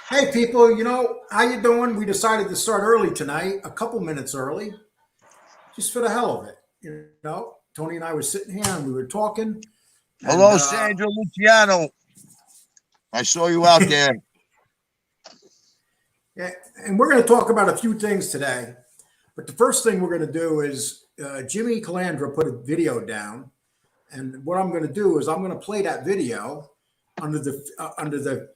Hey people, how you doing? We decided to start early tonight, a couple minutes early, just for the hell of it. Tony and I were sitting here and we were talking, and Hello, Sandra Luciano. I saw you out there. yeah, and we're going to talk about a few things today. But the first thing we're going to do is Jimmy Calandria put a video down, and what I'm going to do is I'm going to play that video under the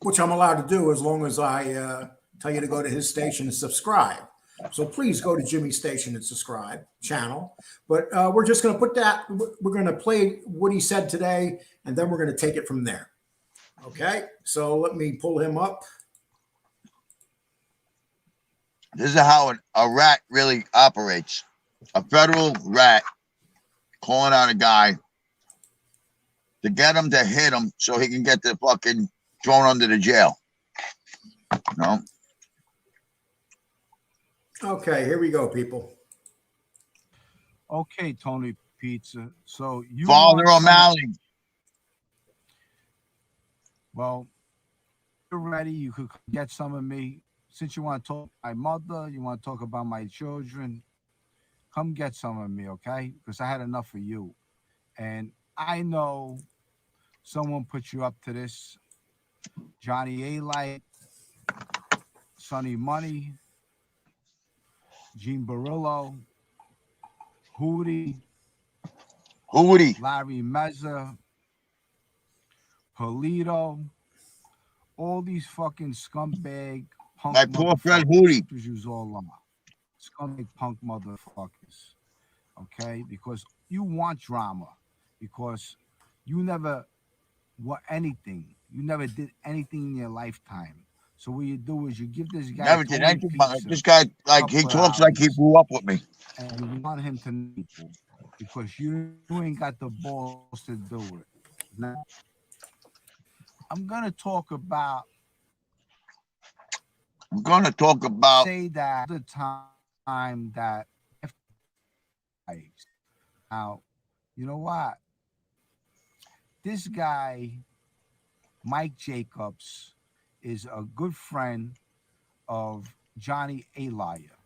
which I'm allowed to do as long as I tell you to go to his station and subscribe. So please go to Jimmy's station and subscribe channel. But we're just going to put that. We're going to play what he said today, and then we're going to take it from there. Okay. So let me pull him up. This is how a rat really operates. A federal rat calling out a guy to get him to hit him so he can get the fucking thrown under the jail. No. Okay, here we go, people. Okay, Tony Pizza. So you Father O'Malley. Well, you're ready. You could get some of me. Since you want to talk about my mother, you want to talk about my children, come get some of me, okay? Because I had enough of you. And I know someone put you up to this. Johnny A. Light, Sonny Money, Gene Barillo, Hootie, Larry Mezza, Polito, all these fucking scumbag punk My poor friend Hootie. Use all on. Scumbag punk motherfuckers. Okay? Because you want drama. Because you never want anything. You never did anything in your lifetime. So what you do is you give this guy. Never did anything. This guy, like, he talks like he grew up with me. And you want him to know people because you ain't got the balls to do it. Now, I'm gonna talk about. Say that the time that. Now, you know what? This guy, Mike Jacobs, is a good friend of Johnny A. Liar.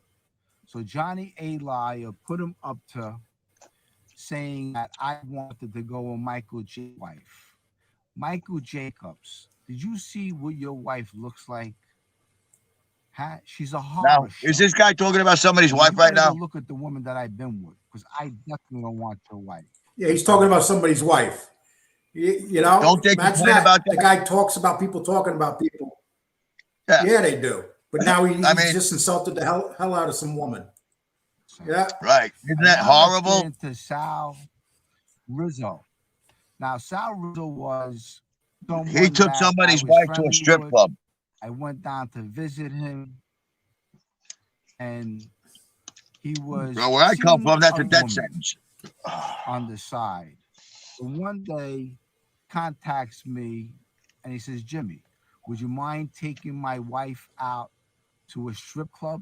So Johnny A. Liar put him up to saying that I wanted to go with Michael J. wife. Michael Jacobs, did you see what your wife looks like? She's a horror now, show. is this guy talking about somebody's wife right now? Look at the woman that I've been with, because I definitely don't want your wife. Yeah, he's talking about somebody's wife. Don't they complain about that? The guy talks about people talking about people. Yeah, they do. But now he's just insulted the hell out of some woman. Yeah. Right. Isn't that horrible? To Sal Rizzo. Now, Sal Rizzo was... He took somebody's wife to a strip club. I went down to visit him, and he was... Well, where I come from, that's a death sentence. On the side. So one day, contacts me, and he says, Jimmy, would you mind taking my wife out to a strip club?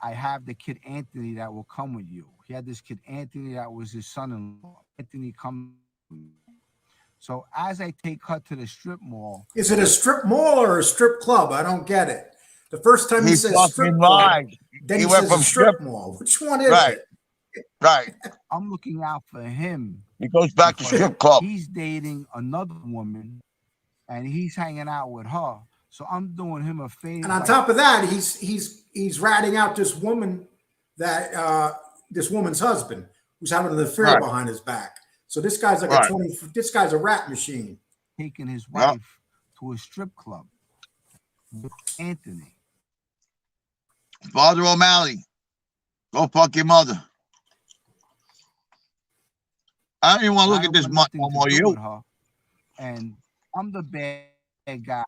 I have the kid Anthony that will come with you. He had this kid Anthony that was his son-in-law. Anthony come. So as I take her to the strip mall. Is it a strip mall or a strip club? I don't get it. The first time he says strip club, then he says a strip mall. Which one is it? Right. I'm looking out for him. He goes back to strip club. He's dating another woman, and he's hanging out with her. So I'm doing him a favor. And on top of that, he's ratting out this woman that this woman's husband who's having an affair behind his back. So this guy's like this guy's a rat machine. Taking his wife to a strip club with Anthony. Father O'Malley, go fuck your mother. I don't even want to look at this much more you. And I'm the bad guy.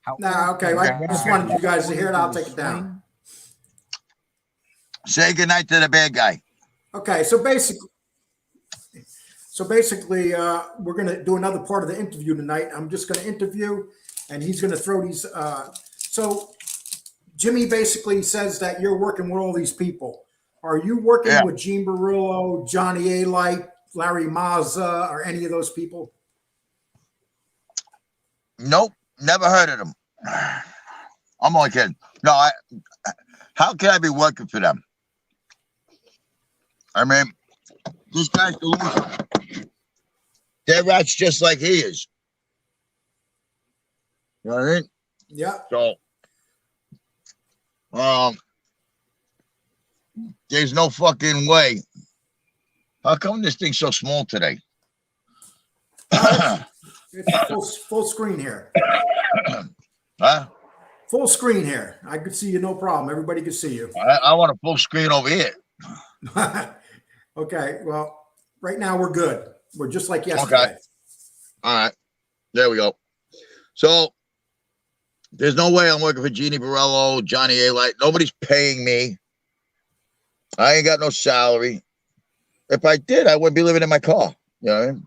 Okay. I just wanted you guys to hear it. I'll take it down. Say goodnight to the bad guy. Okay. So basically, we're going to do another part of the interview tonight. I'm just going to interview, and he's going to throw these. So Jimmy basically says that you're working with all these people. Are you working with Gene Barillo, Johnny A. Light, Larry Mazza, or any of those people? Nope, never heard of them. I'm only kidding. No, how can I be working for them? I mean, this guy's delusional. They're rats just like he is. You know what I mean? Yeah. So, there's no fucking way. How come this thing's so small today? It's full screen here. Huh? Full screen here. I could see you, no problem. Everybody can see you. I want a full screen over here. Okay. Well, right now we're good. We're just like yesterday. Okay. All right. There we go. So there's no way I'm working for Jeannie Borello, Johnny A. Light. Nobody's paying me. I ain't got no salary. If I did, I wouldn't be living in my car. You know what I mean?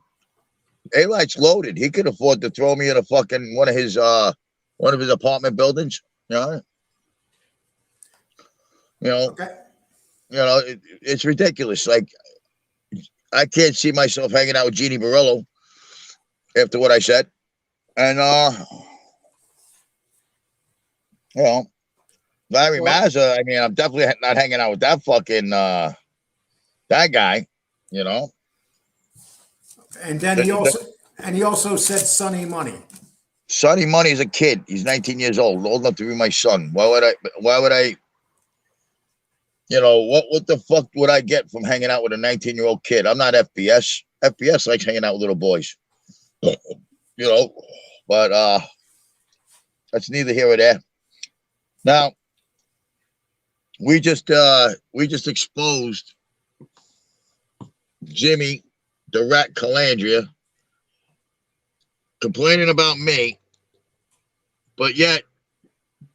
A-Light's loaded. He could afford to throw me in a fucking one of his apartment buildings. You know? Okay. It's ridiculous. Like, I can't see myself hanging out with Jeannie Borello after what I said. And Larry Mazza, I mean, I'm definitely not hanging out with that fucking that guy, you know. And then he also said Sonny Money. Sonny Money is a kid. He's 19 years old enough to be my son. Why would I what the fuck would I get from hanging out with a 19-year-old kid? I'm not FBS. FBS likes hanging out with little boys. But that's neither here or there. Now, we just exposed Jimmy, the rat Calandria, complaining about me, but yet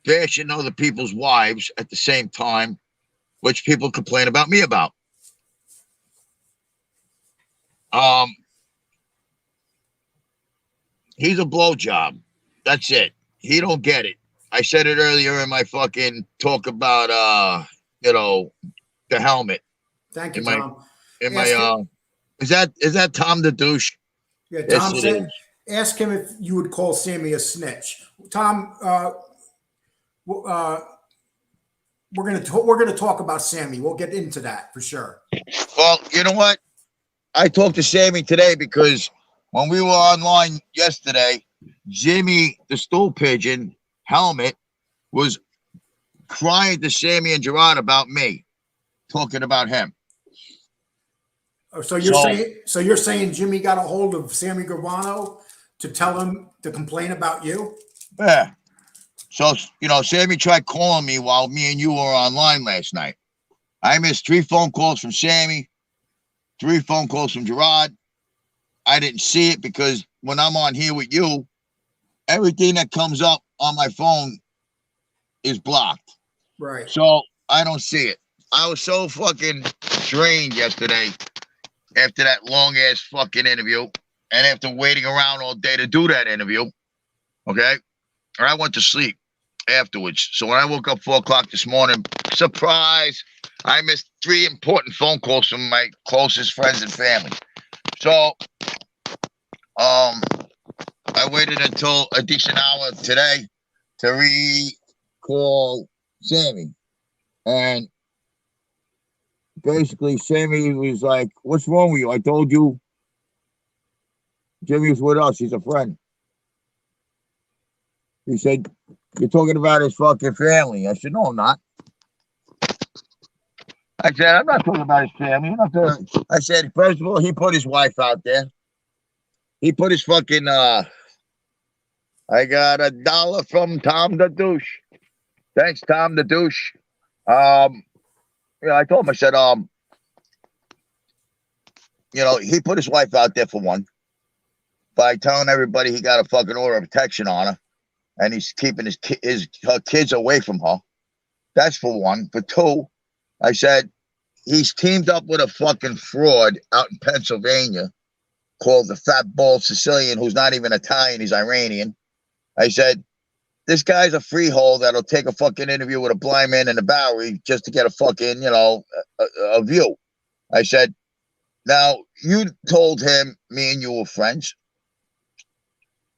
bashing other people's wives at the same time, which people complain about me about. He's a blowjob. That's it. He don't get it. I said it earlier in my fucking talk about the helmet. Thank you, Tom. Is that Tom the douche? Yeah, Tom said, ask him if you would call Sammy a snitch. Tom, we're gonna talk about Sammy. We'll get into that for sure. Well, you know what? I talked to Sammy today because when we were online yesterday, Jimmy, the stool pigeon helmet, was crying to Sammy and Gerard about me, talking about him. So you're saying Jimmy got a hold of Sammy Gravano to tell him to complain about you? Yeah. So, Sammy tried calling me while me and you were online last night. I missed 3 phone calls from Sammy, 3 phone calls from Gerard. I didn't see it because when I'm on here with you, everything that comes up on my phone is blocked. Right. So I don't see it. I was so fucking drained yesterday after that long ass fucking interview and after waiting around all day to do that interview. Okay. And I went to sleep afterwards. So when I woke up 4 o'clock this morning, surprise, I missed 3 important phone calls from my closest friends and family. So I waited until a decent hour today to recall Sammy. And basically Sammy was like, what's wrong with you? I told you Jimmy was with us. He's a friend. He said, you're talking about his fucking family. I said, no, I'm not. I said, I'm not talking about his family. I said, first of all, he put his wife out there. He put his fucking, I got $1 from Tom the douche. Thanks, Tom the douche. I told him, I said, he put his wife out there for one, by telling everybody he got a fucking order of protection on her, and he's keeping her kids away from her. That's for one. For two, I said, he's teamed up with a fucking fraud out in Pennsylvania called the Fat Bald Sicilian, who's not even Italian, he's Iranian. I said, this guy's a freehold that'll take a fucking interview with a blind man in the Bowery just to get a fucking, a view. I said, now, you told him me and you were friends.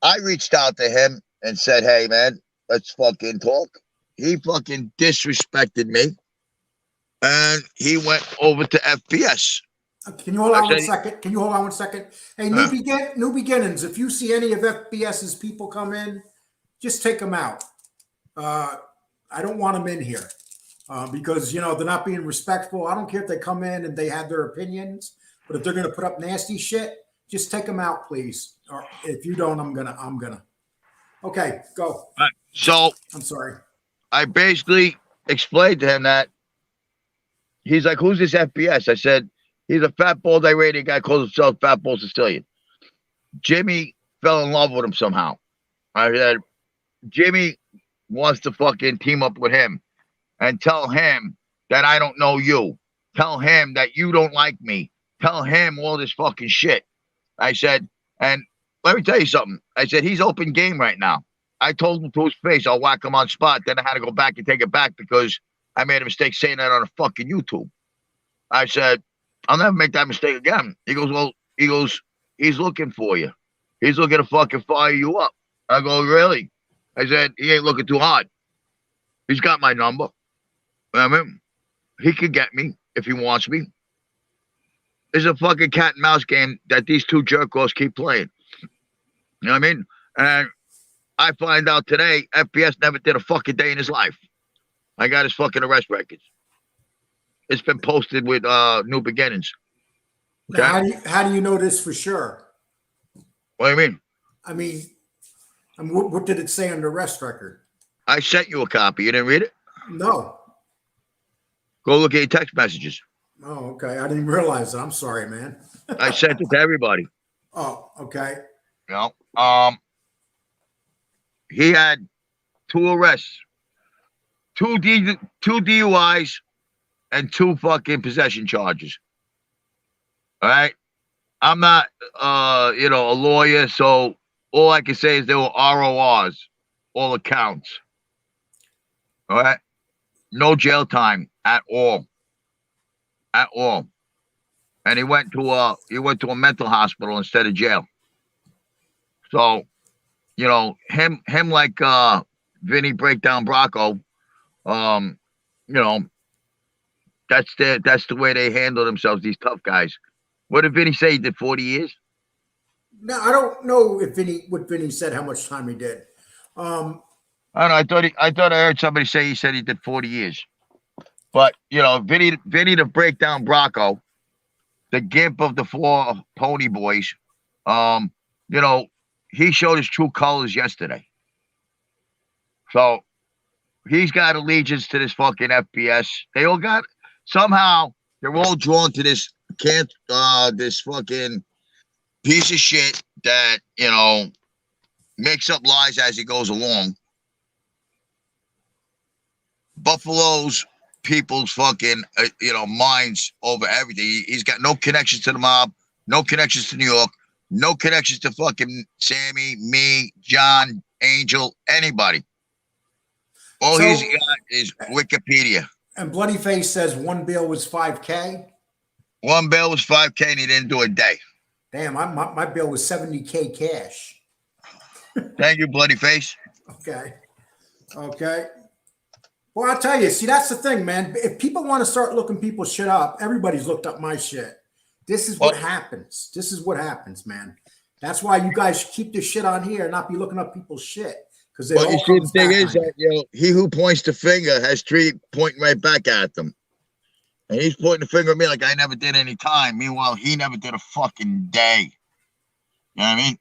I reached out to him and said, hey, man, let's fucking talk. He fucking disrespected me. And he went over to FBS. Can you hold I on one said, second? Can you hold on one second? Hey, uh, new beginnings. If you see any of FBS's people come in, just take them out. I don't want them in here because they're not being respectful. I don't care if they come in and they have their opinions, but if they're going to put up nasty shit, just take them out, please. Or if you don't, I'm gonna. Okay, go. so I'm sorry. I basically explained to him that he's like, who's this FBS? I said, he's a fat, bald, irate guy, calls himself Fat Bald Sicilian. Jimmy fell in love with him somehow. I said, Jimmy wants to fucking team up with him and tell him that I don't know you. Tell him that you don't like me. Tell him all this fucking shit. I said, and let me tell you something. I said, he's open game right now. I told him to his face, I'll whack him on spot. Then I had to go back and take it back because I made a mistake saying that on a fucking YouTube. I said, I'll never make that mistake again. He goes, he's looking for you. He's looking to fucking fire you up. I go, really? I said, he ain't looking too hard. He's got my number. I mean, he could get me if he wants me. It's a fucking cat and mouse game that these two jerk-offs keep playing. You know what I mean? And I find out today, FBS never did a fucking day in his life. I got his fucking arrest records. It's been posted with New Beginnings. Okay? Now, how do you know this for sure? What do you mean? I mean, what did it say on the arrest record? I sent you a copy. You didn't read it? No. Go look at your text messages. Oh, okay. I didn't realize that. I'm sorry, man. I sent it to everybody. Oh, okay. You know, he had 2 arrests, 2 DUIs, and 2 fucking possession charges. All right. I'm not, a lawyer, so all I can say is there were RORs, all accounts. All right. No jail time at all. At all. And he went to a mental hospital instead of jail. So, him like Vinny Breakdown Bracco, that's the way they handle themselves, these tough guys. What did Vinny say? He did 40 years? No, I don't know what Vinny said, how much time he did. I don't know. I thought I heard somebody say he said he did 40 years. But Vinny the Breakdown Bracco, the gimp of the 4 Pony Boys, he showed his true colors yesterday. So he's got allegiance to this fucking FBS. They all got somehow they're all drawn to this this fucking piece of shit that makes up lies as he goes along. Buffalo's people's fucking minds over everything. He's got no connections to the mob, no connections to New York, no connections to fucking Sammy, me, John, Angel, anybody. All he's got is Wikipedia. And Bloody Face says one bail was $5K. One bail was $5K and he didn't do a day. Damn, my bill was $70K cash. Thank you, Bloody Face. Okay. Well, I'll tell you, see, that's the thing, man. If people want to start looking people's shit up, everybody's looked up my shit. This is what happens. This is what happens, man. That's why you guys keep this shit on here and not be looking up people's shit. Because you see, the thing is that he who points the finger has 3 pointing right back at them. And he's pointing the finger at me like I never did any time. Meanwhile, he never did a fucking day. You know what I mean?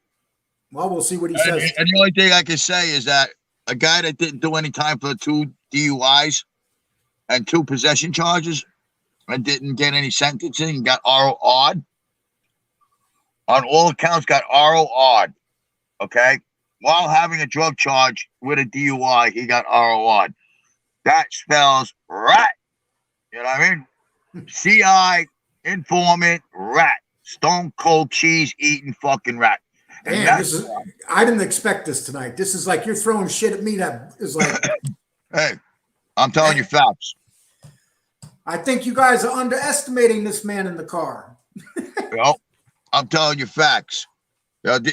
Well, we'll see what he says. And the only thing I can say is that a guy that didn't do any time for 2 DUIs and 2 possession charges and didn't get any sentencing, got RO'd. On all accounts, got RO'd. Okay? While having a drug charge with a DUI, he got RO'd. That spells rat. You know what I mean? CI, informant, rat. Stone cold cheese eating fucking rat. Damn, I didn't expect this tonight. This is like you're throwing shit at me that is like. Hey, I'm telling you facts. I think you guys are underestimating this man in the car. I'm telling you facts.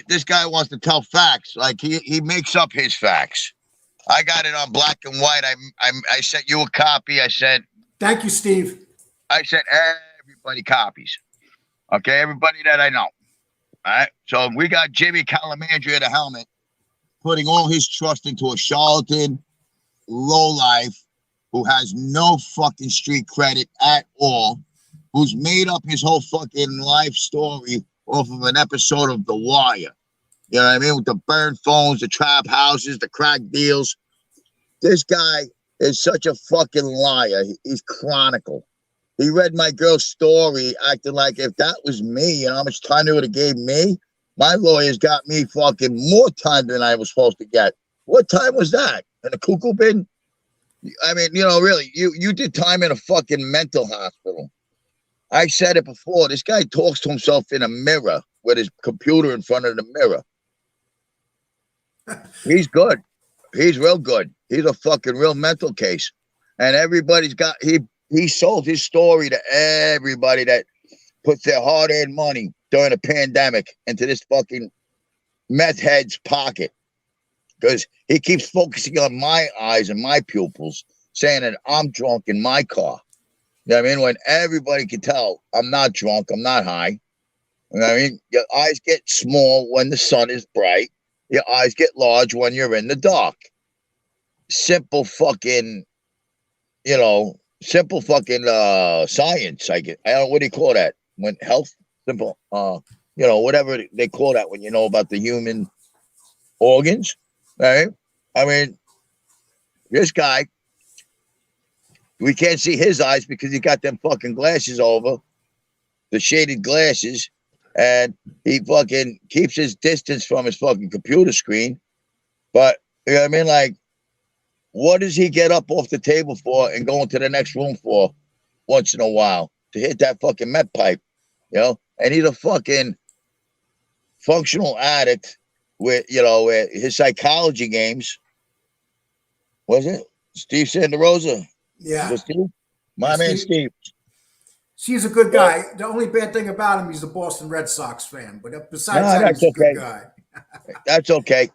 This guy wants to tell facts. Like he makes up his facts. I got it on black and white. I sent you a copy. Thank you, Steve. I sent everybody copies. Okay, everybody that I know. All right. So we got Jimmy Calandria, the helmet, putting all his trust into a charlatan lowlife who has no fucking street credit at all, who's made up his whole fucking life story off of an episode of The Wire. You know what I mean? With the burn phones, the trap houses, the crack deals. This guy is such a fucking liar. He's chronicle. He read my girl's story, acting like if that was me, you know how much time they would have gave me? My lawyers got me fucking more time than I was supposed to get. What time was that? In a cuckoo bin? I mean, you know, really, you did time in a fucking mental hospital. I said it before. This guy talks to himself in a mirror with his computer in front of the mirror. He's good. He's real good. He's a fucking real mental case. And everybody's got, he sold his story to everybody that puts their hard-earned money during a pandemic into this fucking meth head's pocket. Because he keeps focusing on my eyes and my pupils, saying that I'm drunk in my car. You know what I mean? When everybody can tell I'm not drunk, I'm not high. You know what I mean? Your eyes get small when the sun is bright. Your eyes get large when you're in the dark. Simple fucking, you know, science. I don't know, what do you call that? When health, simple, you know, whatever they call that when you know about the human organs, right? I mean, this guy, we can't see his eyes because he got them fucking glasses over, the shaded glasses, and he fucking keeps his distance from his fucking computer screen. But, you know what I mean? Like, what does he get up off the table for and go into the next room for once in a while? To hit that fucking meth pipe, you know? And he's a fucking functional addict with, you know, his psychology games. Was it Steve Sanderosa? Yeah. Was Steve? My man Steve. He's a good guy. The only bad thing about him, he's a Boston Red Sox fan. But besides that, he's a good guy. That's okay.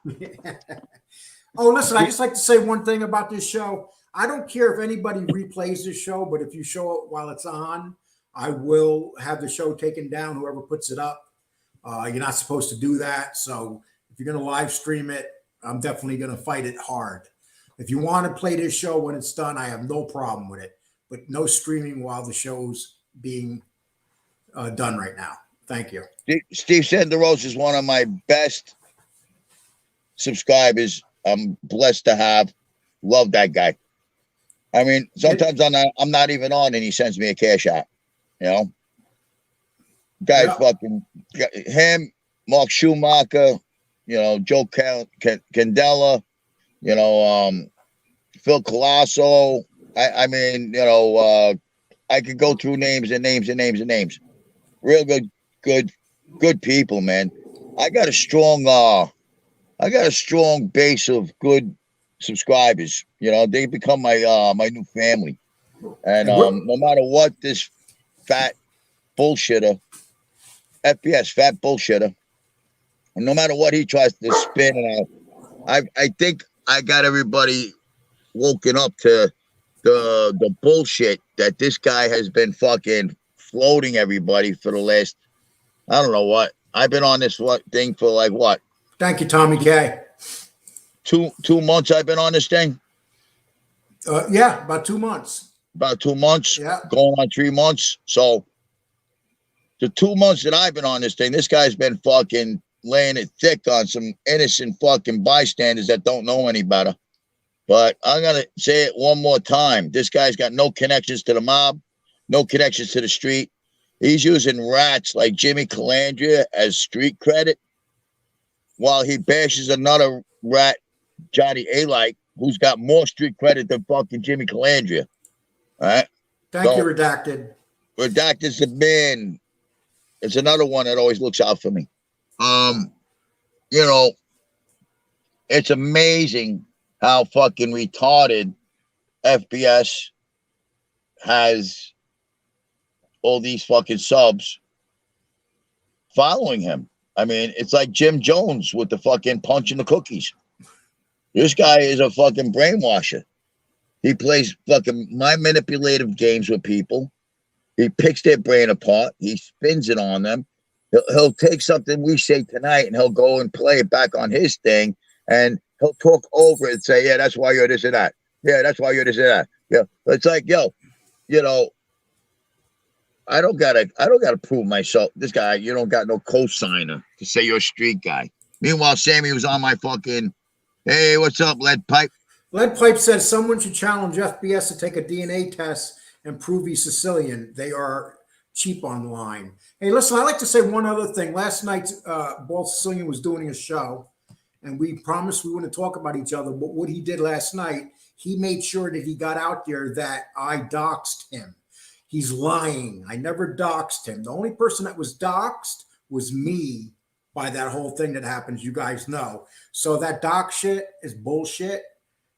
Oh, listen, I just like to say one thing about this show. I don't care if anybody replays this show, but if you show it while it's on, I will have the show taken down, whoever puts it up. You're not supposed to do that. So if you're going to live stream it, I'm definitely going to fight it hard. If you want to play this show when it's done, I have no problem with it. But no streaming while the show's being done right now. Thank you. Steve Sanderosa is one of my best subscribers. I'm blessed to have. Love that guy. I mean, sometimes I'm not even on and he sends me a cash app. You know? Guys, fucking him, Mark Schumacher, you know, Joe Candela, you know, Phil Colasso. I mean, you know, I could go through names and names and names and names. Real good people, man. I got a strong base of good subscribers. You know, they become my new family. And no matter what this fat bullshitter, FBS fat bullshitter, and no matter what he tries to spin, and I think I got everybody woken up to the bullshit that this guy has been fucking floating everybody for the last, I don't know what. I've been on this thing for like what? Thank you, Tommy K. 2 months I've been on this thing. Yeah, about 2 months. About 2 months. Yeah. Going on 3 months. So the 2 months that I've been on this thing, this guy's been fucking laying it thick on some innocent fucking bystanders that don't know any better. But I'm going to say it one more time. This guy's got no connections to the mob, no connections to the street. He's using rats like Jimmy Calandria as street credit while he bashes another rat, Johnny A-like, who's got more street credit than fucking Jimmy Calandria. All right? Thank you, Redacted. Redacted's the man. It's another one that always looks out for me. You know, it's amazing how fucking retarded FBS has all these fucking subs following him. I mean, it's like Jim Jones with the fucking punching the cookies. This guy is a fucking brainwasher. He plays fucking mind manipulative games with people. He picks their brain apart. He spins it on them. He'll take something we say tonight and he'll go and play it back on his thing. And he'll talk over it and say, yeah, that's why you're this and that. Yeah, that's why you're this and that. Yeah. It's like, yo, you know, I don't gotta prove myself. This guy, you don't got no cosigner to say you're a street guy. Meanwhile, Sammy was on my fucking, hey, what's up, Lead Pipe? Lead Pipe says someone should challenge FBS to take a DNA test and prove he's Sicilian. They are cheap online. Hey, listen, I'd like to say one other thing. Last night, Bald Sicilian was doing a show, and we promised we wouldn't talk about each other. But what he did last night, he made sure that he got out there that I doxed him. He's lying. I never doxed him. The only person that was doxed was me by that whole thing that happens. You guys know. So that dox shit is bullshit.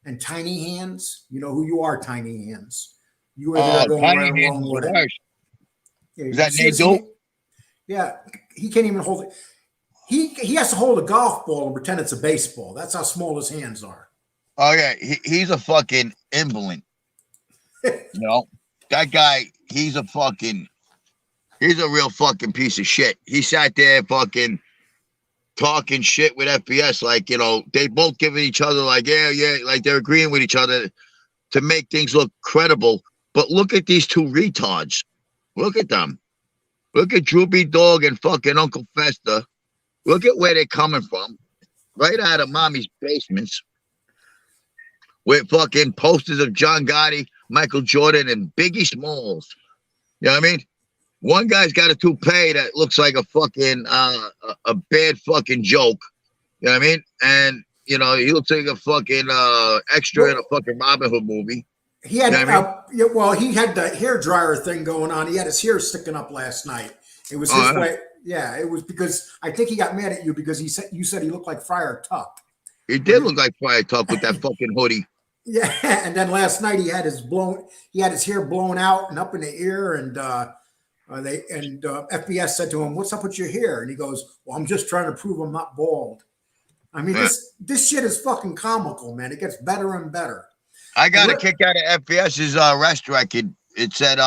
And Tiny Hands, you know who you are, Tiny Hands. You are there going right along with it. Yeah, is that Nate? Yeah, he can't even hold it. He has to hold a golf ball and pretend it's a baseball. That's how small his hands are. Oh yeah, he's a fucking invalid. You know, that guy. He's a real fucking piece of shit. He sat there fucking talking shit with FBS, like, you know, they both giving each other like, yeah, like they're agreeing with each other to make things look credible. But look at these two retards. Look at them. Look at Droopy Dog and fucking Uncle Fester. Look at where they're coming from. Right out of mommy's basements. With fucking posters of John Gotti, Michael Jordan, and Biggie Smalls. You know what I mean? One guy's got a toupee that looks like a fucking a bad fucking joke. You know what I mean? And you know, he looks like a fucking extra in a fucking Robin Hood movie. He had you know well, he had the hair dryer thing going on. He had his hair sticking up last night. It was his way. Yeah, it was because I think he got mad at you because you said he looked like Friar Tuck. He did look like Friar Tuck with that fucking hoodie. Yeah, and then last night he had his hair blown out and up in the ear, and FBS said to him, "What's up with your hair?" And he goes, "Well, I'm just trying to prove I'm not bald." I mean, this shit is fucking comical, man. It gets better and better. I got a kick out of FBS's arrest record. It said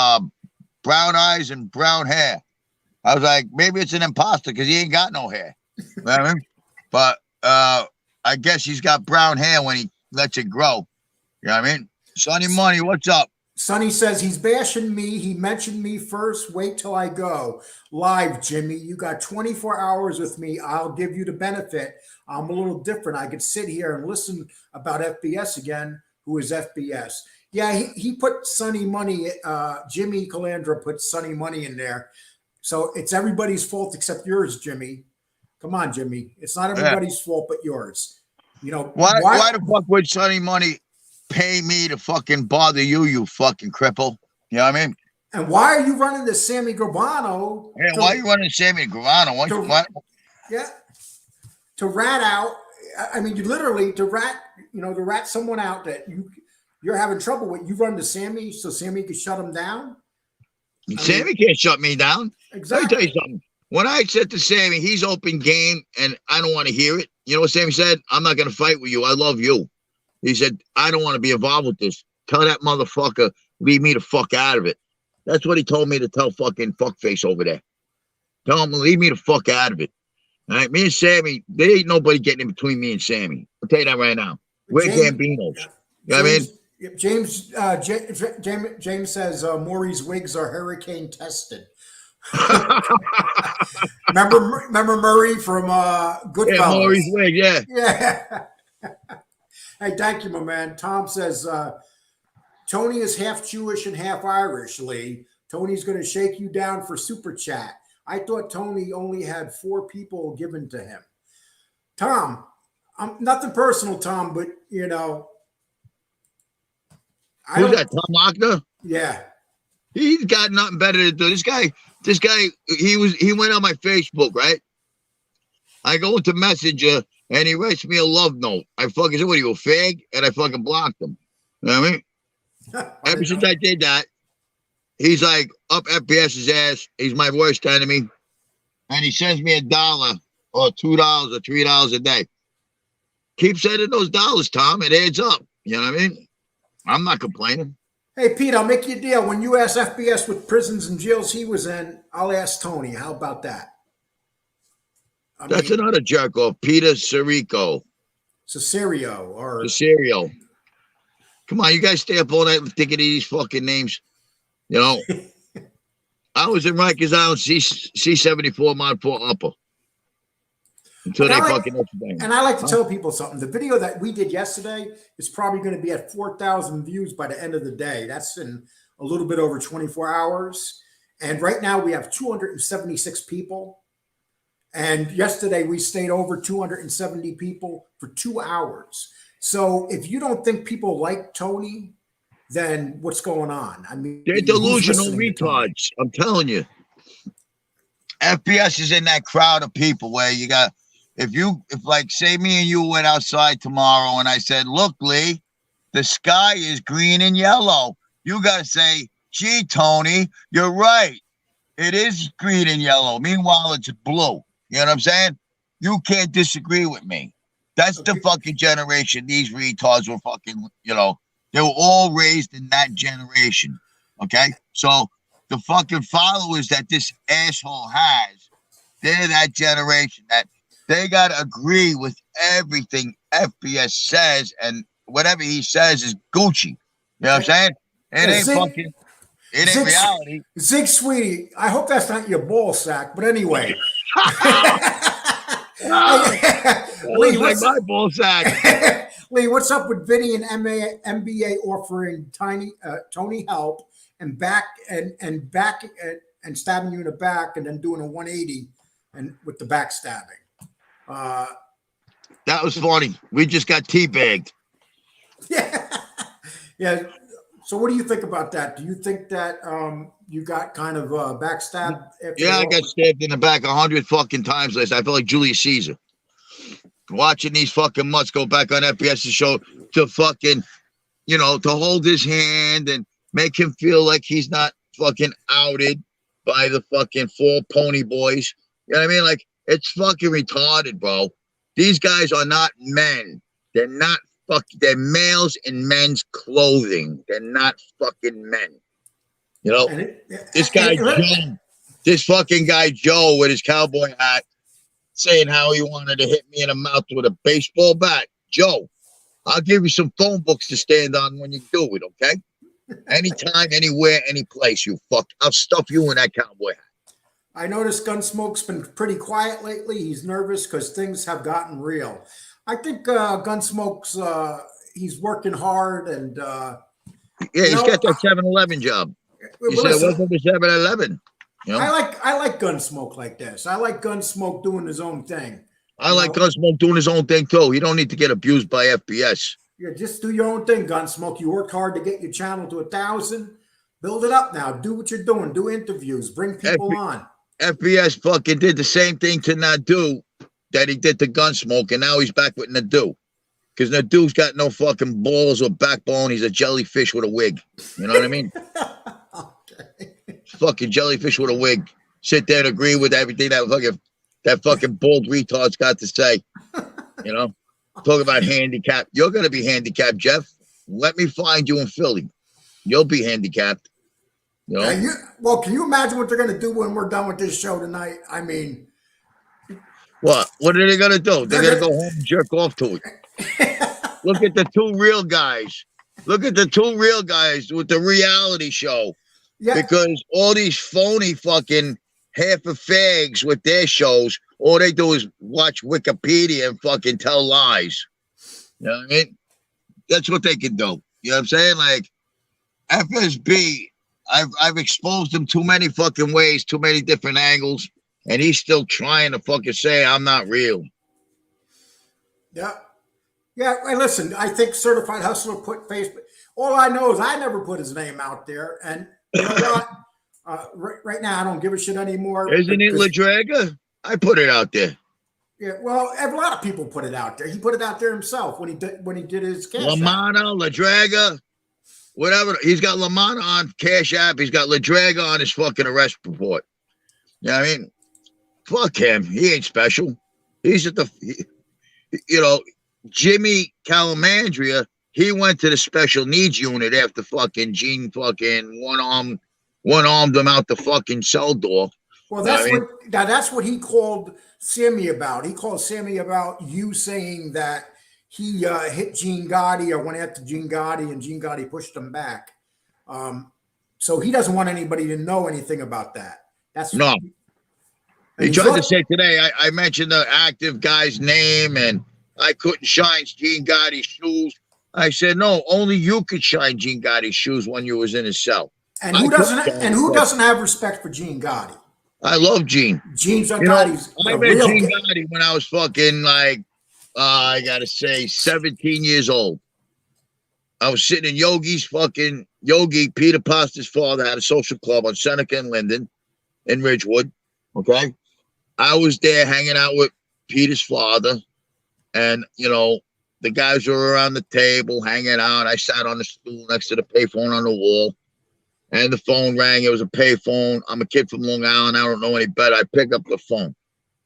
brown eyes and brown hair. I was like, maybe it's an imposter because he ain't got no hair. You know what I mean? But I guess he's got brown hair when he lets it grow. You know what I mean? Sonny Money, what's up? Sonny says he's bashing me. He mentioned me first. Wait till I go live, Jimmy. You got 24 hours with me. I'll give you the benefit. I'm a little different. I could sit here and listen about FBS again. Who is FBS? Yeah, he put Sonny Money. Jimmy Calandria put Sonny Money in there. So it's everybody's fault except yours, Jimmy. Come on, Jimmy. It's not everybody's fault but yours. You know why the fuck would Sonny Money pay me to fucking bother you, you fucking cripple? You know what I mean? And why are you running the Sammy Gravano? Yeah, why are you running Sammy Gravano? Yeah, to rat out. I mean, you literally to rat someone out that you're having trouble with. You run to Sammy so Sammy can shut him down. Sammy can't shut me down. Exactly. Let me tell you something. When I said to Sammy, he's open game, and I don't want to hear it. You know what Sammy said? I'm not going to fight with you. I love you. He said, I don't want to be involved with this. Tell that motherfucker, leave me the fuck out of it. That's what he told me to tell fucking fuckface over there. Tell him, leave me the fuck out of it. All right, me and Sammy, there ain't nobody getting in between me and Sammy. I'll tell you that right now. We're Gambinos. You know what I mean? James says Maury's wigs are hurricane tested. remember Murray from Goodfellas? Yeah, Maury's wig, yeah. Yeah. Hey, thank you, my man. Tom says Tony is half Jewish and half Irish, Lee. Tony's going to shake you down for super chat. I thought Tony only had 4 people given to him. Tom, nothing personal, Tom, but you know. Who's that? Tom Lochner? Yeah. He's got nothing better to do. This guy, he went on my Facebook, right? I go into Messenger and he writes me a love note. I fucking said, what are you, a fag? And I fucking blocked him. You know what I mean? Ever since I did that, he's like up FBS's ass. He's my worst enemy. And he sends me $1 or $2 or $3 a day. Keep sending those dollars, Tom. It adds up. You know what I mean? I'm not complaining. Hey, Pete, I'll make you a deal. When you ask FBS what prisons and jails he was in, I'll ask Tony. How about that? That's another jerk off. Peter Cerico. Cesario or Cesario. Come on, you guys stay up all night thinking of these fucking names. You know, I was in Rikers Island, C-74 Mod 4 Upper. Until they fucking explain. And I like to tell people something. The video that we did yesterday is probably going to be at 4,000 views by the end of the day. That's in a little bit over 24 hours. And right now we have 276 people. And yesterday we stayed over 270 people for 2 hours. So if you don't think people like Tony, then what's going on? I mean, they're delusional retards. I'm telling you. FBS is in that crowd of people where you got, if like say me and you went outside tomorrow and I said, look, Lee, the sky is green and yellow. You got to say, gee, Tony, you're right. It is green and yellow. Meanwhile, it's blue. You know what I'm saying? You can't disagree with me. That's the fucking generation. These retards were fucking, you know, they were all raised in that generation. Okay? So the fucking followers that this asshole has, they're that generation that they got to agree with everything FBS says, and whatever he says is Gucci. You know what I'm saying? It ain't fucking, it ain't reality. Zig Sweetie, I hope that's not your ball sack, but anyway. Lee, like my ball sack. Lee, what's up with Vinny and MBA offering Tony help and stabbing you in the back and then doing a 180 and with the backstabbing? That was funny. We just got teabagged. Yeah. Yeah. So what do you think about that? Do you think that you got kind of backstabbed? Yeah, I got stabbed in the back 100 fucking times last night. I felt like Julius Caesar. Watching these fucking mutts go back on FBS's show to fucking, you know, to hold his hand and make him feel like he's not fucking outed by the fucking 4 pony boys. You know what I mean? Like, it's fucking retarded, bro. These guys are not men. They're not fucking, they're males in men's clothing. They're not fucking men. You know, this guy Joe, this fucking guy Joe with his cowboy hat saying how he wanted to hit me in the mouth with a baseball bat. Joe, I'll give you some phone books to stand on when you do it, okay? Anytime, anywhere, any place, you fuck. I'll stuff you in that cowboy hat. I noticed Gunsmoke's been pretty quiet lately. He's nervous because things have gotten real. I think Gunsmoke's he's working hard and yeah, he's got that 7-Eleven job. He said, "Welcome to 7-Eleven." You know? I like Gunsmoke like this. I like Gunsmoke doing his own thing. I like Gunsmoke doing his own thing too. You don't need to get abused by FBS. Yeah, just do your own thing, Gunsmoke. You worked hard to get your channel to 1,000. Build it up now. Do what you're doing. Do interviews. Bring people on. FBS fucking did the same thing to Nadu that he did to Gunsmoke, and now he's back with Nadu. Because Nadu's got no fucking balls or backbone. He's a jellyfish with a wig. You know what I mean? Okay. Fucking jellyfish with a wig. Sit there and agree with everything that fucking bald retard's got to say. You know? Talk about handicap. You're going to be handicapped, Jeff. Let me find you in Philly. You'll be handicapped. You know? Well, can you imagine what they're going to do when we're done with this show tonight? I mean, what? What are they going to do? They're going to go home and jerk off to it. Look at the 2 real guys. Look at the 2 real guys with the reality show. Yeah. Because all these phony fucking half of fags with their shows, all they do is watch Wikipedia and fucking tell lies. You know what I mean? That's what they can do. You know what I'm saying? Like, FSB, I've exposed him too many fucking ways, too many different angles, and he's still trying to fucking say I'm not real. Yeah. Yeah, and listen, I think Certified Hustler put Facebook. All I know is I never put his name out there, and you know what? Right now, I don't give a shit anymore. Isn't it Ladraga? I put it out there. Yeah, well, a lot of people put it out there. He put it out there himself when he did his cash Lamana, Ladraga, whatever. He's got Lamana on Cash App. He's got Ladraga on his fucking arrest report. You know what I mean? Fuck him. He ain't special. He's at the, you know, Jimmy Calandria. He went to the special needs unit after fucking Gene fucking one-armed him out the fucking cell door. Well, that's what he called Sammy about. He called Sammy about you saying that he hit Gene Gotti or went after Gene Gotti and Gene Gotti pushed him back. So he doesn't want anybody to know anything about that. That's no. He tried to say today, I mentioned the active guy's name and I couldn't shine Gene Gotti's shoes. I said, no, only you could shine Gene Gotti's shoes when you was in his cell. And who doesn't have respect for Gene Gotti? I love Gene. Gene's Gotti's I met Gene Gotti when I was fucking like, I gotta say, 17 years old. I was sitting in Yogi, Peter Pasta's father had a social club on Seneca and Linden in Ridgewood. Okay. I was there hanging out with Peter's father, and the guys were around the table hanging out. I sat on the stool next to the payphone on the wall, and the phone rang. It was a payphone. I'm a kid from Long Island. I don't know any better. I pick up the phone.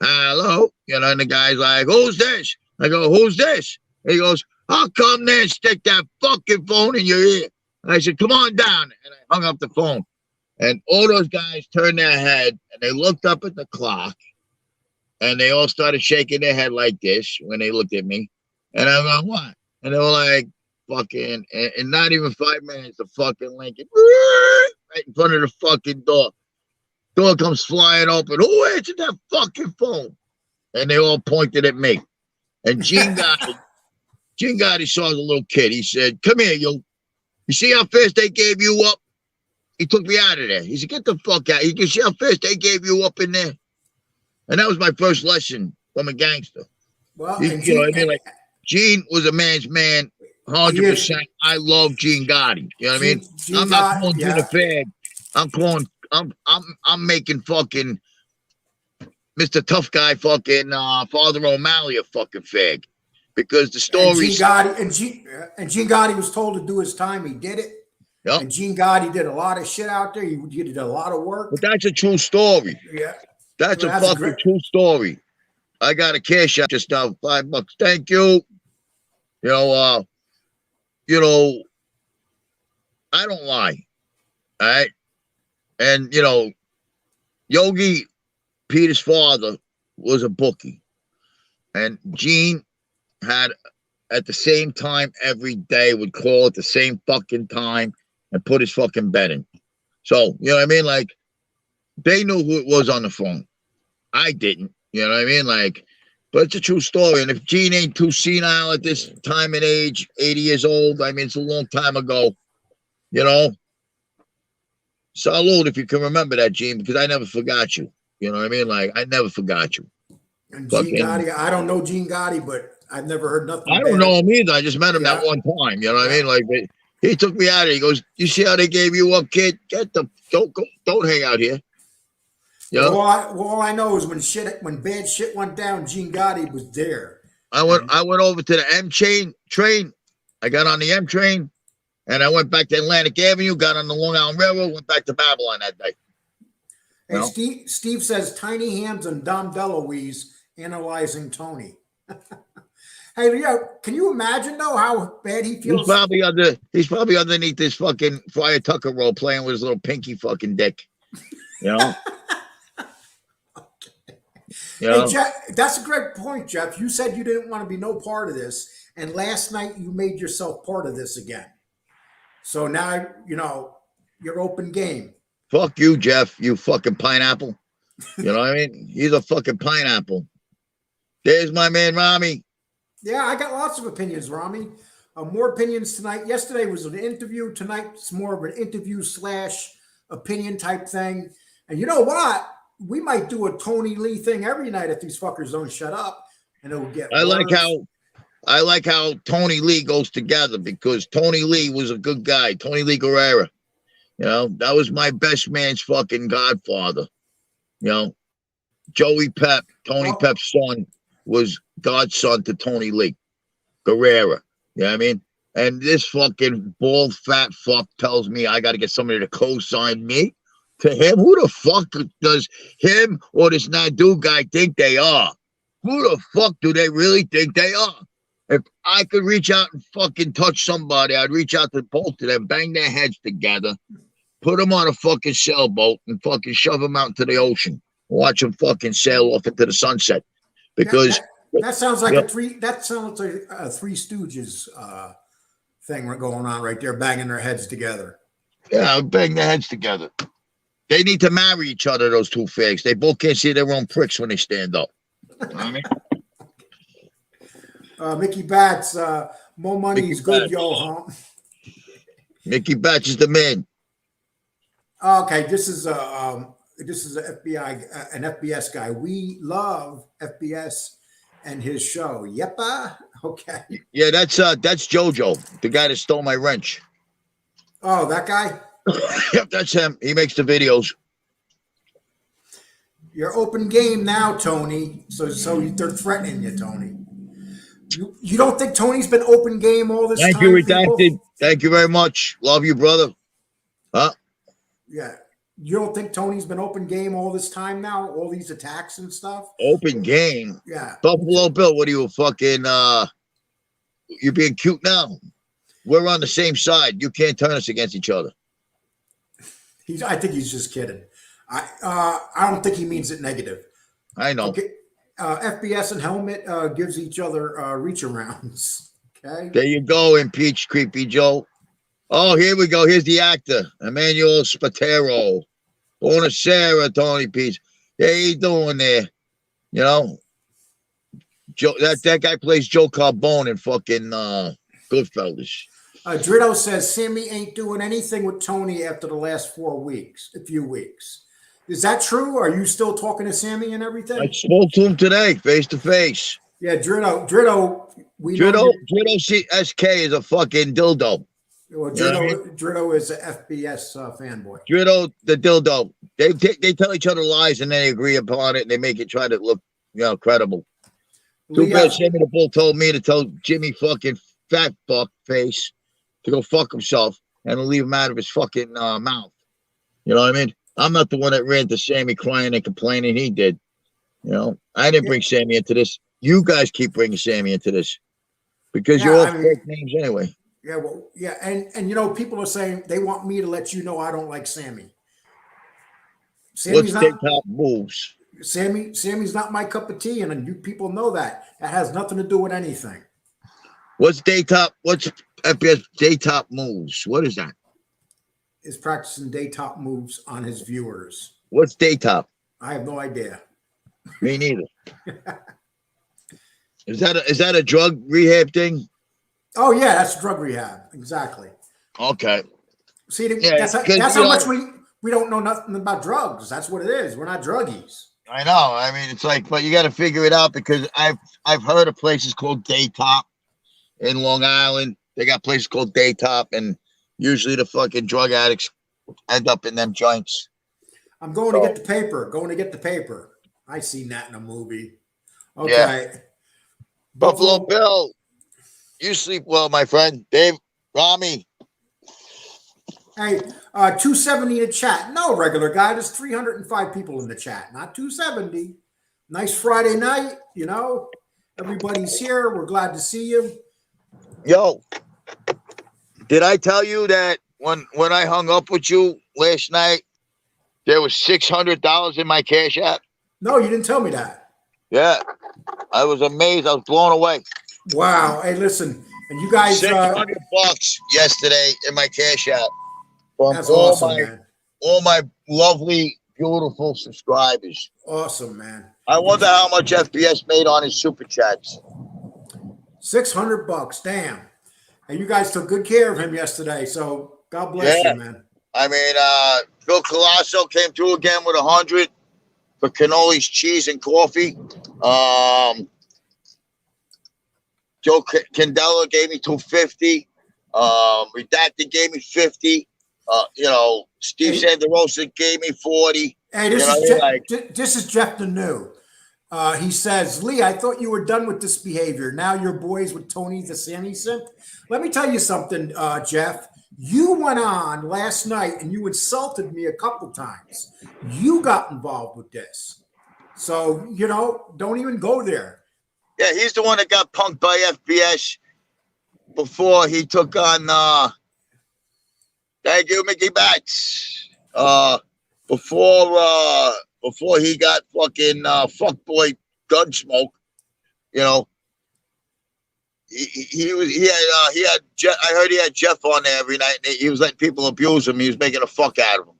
Hello, and the guy's like, "Who's this?" I go, "Who's this?" He goes, "I'll come there and stick that fucking phone in your ear." And I said, "Come on down," and I hung up the phone. And all those guys turned their head and they looked up at the clock, and they all started shaking their head like this when they looked at me. And I'm going, "What?" And they were like, fucking, and not even 5 minutes, the fucking Lincoln right in front of the fucking door. Door comes flying open. Who answered that fucking phone? And they all pointed at me. And Gene Gotti saw the little kid. He said, "Come here, you see how fast they gave you up?" He took me out of there. He said, "Get the fuck out. You can see how fast they gave you up in there." And that was my first lesson from a gangster. Well, you know what I mean? Like, Gene was a man's man, 100%. I love Gene Gotti. You know what I mean? I'm not calling Gene a fag. I'm making fucking Mr. Tough Guy fucking Father O'Malley a fucking fag. Because the story. And Gene Gotti was told to do his time. He did it. Yep. And Gene Gotti did a lot of shit out there. He did a lot of work. But that's a true story. Yeah. That's a fucking true story. I got a cash out just now, $5. Thank you. I don't lie. All right. And Yogi, Peter's father, was a bookie. And Gene had at the same time every day, would call at the same fucking time and put his fucking bet in. So, you know what I mean? Like, they knew who it was on the phone. I didn't. You know what I mean? Like, but it's a true story. And if Gene ain't too senile at this time and age, 80 years old, I mean, it's a long time ago. Salute if you can remember that, Gene, because I never forgot you. You know what I mean? Like, I never forgot you. And Gene Gotti, I don't know Gene Gotti, but I've never heard nothing. I don't know him either. I just met him that one time. You know what I mean? Like, he took me out of here. He goes, "You see how they gave you up, kid? Don't hang out here." All I know is when bad shit went down, Gene Gotti was there. I went over to the M train. I got on the M train, and I went back to Atlantic Avenue, got on the Long Island Railroad, went back to Babylon that day. Hey, Steve says Tiny Hands and Dom DeLuise analyzing Tony. Hey, can you imagine though how bad he feels? He's probably underneath this fucking Friar Tucker roll playing with his little pinky fucking dick. Hey, Jeff, that's a great point, Jeff. You said you didn't want to be no part of this, and last night you made yourself part of this again. So now you're open game. Fuck you, Jeff. You fucking pineapple. You know what I mean? He's a fucking pineapple. There's my man Rami. Yeah, I got lots of opinions, Rami. More opinions tonight. Yesterday was an interview. Tonight's more of an interview / opinion type thing. And you know what? We might do a Tony Lee thing every night if these fuckers don't shut up, and it will get. I like how Tony Lee goes together, because Tony Lee was a good guy. Tony Lee Guerrera, that was my best man's fucking godfather. Joey Pep, Tony Pep's son, was godson to Tony Lee Guerrera. You know what I mean? And this fucking bald fat fuck tells me I got to get somebody to co-sign me to him. Who the fuck does him or this Nadu guy think they are? who the fuck do they really think they are? If I could reach out and fucking touch somebody, I'd reach out to both of them, bang their heads together, put them on a fucking sailboat, and fucking shove them out into the ocean. Watch them fucking sail off into the sunset. Because that sounds like that sounds like a Three Stooges thing going on right there, banging their heads together. Yeah, bang their heads together. They need to marry each other, those two fags. They both can't see their own pricks when they stand up. You know what I mean? Mickey Bats, more money is good, yo, huh? Mickey Bats is the man. Okay, this is a FBI, an FBS guy. We love FBS and his show. Yeppa. Okay. Yeah, that's JoJo, the guy that stole my wrench. Oh, that guy? Yep, that's him. He makes the videos. You're open game now, Tony. So they're threatening you, Tony. You don't think Tony's been open game all this time? Thank you, Redacted. People? Thank you very much. Love you, brother. Huh? Yeah. You don't think Tony's been open game all this time now? All these attacks and stuff? Open game? Yeah. Buffalo Bill, what are you fucking, you're being cute now? We're on the same side. You can't turn us against each other. I think he's just kidding. I don't think he means it negative. I know. Okay. FBS and Helmet gives each other reach arounds. Okay. There you go, impeach Creepy Joe. Oh, here we go. Here's the actor, Emmanuel Spatero. Buonasera, Tony Peach. How you doing there? You know, Joe. That guy plays Joe Carbone in fucking Goodfellas. Dritto says Sammy ain't doing anything with Tony after the last a few weeks. Is that true? Are you still talking to Sammy and everything? I spoke to him today, face to face. Yeah, Dritto, SK is a fucking dildo. Well, Dritto is an FBS fanboy. Dritto, the dildo. They tell each other lies and they agree upon it and they make it try to look, credible. Too bad Sammy the Bull told me to tell Jimmy fucking fat fuck face to go fuck himself and to leave him out of his fucking mouth. You know what I mean? I'm not the one that ran to Sammy crying and complaining. He did. I didn't bring Sammy into this. You guys keep bringing Sammy into this because you're all fake names anyway. Yeah, well, yeah, and people are saying they want me to let you know I don't like Sammy. What's their top moves? Sammy's not my cup of tea, and you people know that. That has nothing to do with anything. What's FBS day top moves? What is that? Is practicing day top moves on his viewers. What's day top? I have no idea. Me neither. Is that a drug rehab thing? Oh yeah, that's drug rehab. Exactly. Okay. See, that's how much we don't know nothing about drugs. That's what it is. We're not druggies. I know. I mean, it's like, but you got to figure it out because I've heard of places called Daytop in Long Island. They got places called Daytop, and usually the fucking drug addicts end up in them joints. I'm going to get the paper. I seen that in a movie. Okay. Yeah. Buffalo Bill. You sleep well, my friend. Dave, Rami. Hey, 270 in the chat. No, regular guy. There's 305 people in the chat, not 270. Nice Friday night. Everybody's here. We're glad to see you. Yo, did I tell you that when I hung up with you last night, there was $600 in my Cash App? No, you didn't tell me that. Yeah, I was amazed. I was blown away. Wow. Hey, listen, and you guys, $600 yesterday in my Cash App from that's awesome, man. All my lovely, beautiful subscribers. Awesome, man. I wonder how much FBS made on his super chats. $600. Damn. And you guys took good care of him yesterday. So God bless you, man. I mean, Phil Colasso came through again with 100 for cannolis, cheese, and coffee. Joe Candela gave me 250. Redacted gave me 50. Steve Sanderosa gave me 40. Hey, this is Jeff the New. He says, Lee, I thought you were done with this behavior. Now you're boys with Tony the Sammy simp. Let me tell you something, Jeff. You went on last night and you insulted me a couple times. You got involved with this. So, don't even go there. Yeah, he's the one that got punked by FBS before he took on. Thank you, Mickey Bats. Before he got fucking fuckboy Gunsmoke, you know. He had I heard he had Jeff on there every night. And he was letting people abuse him. He was making a fuck out of him.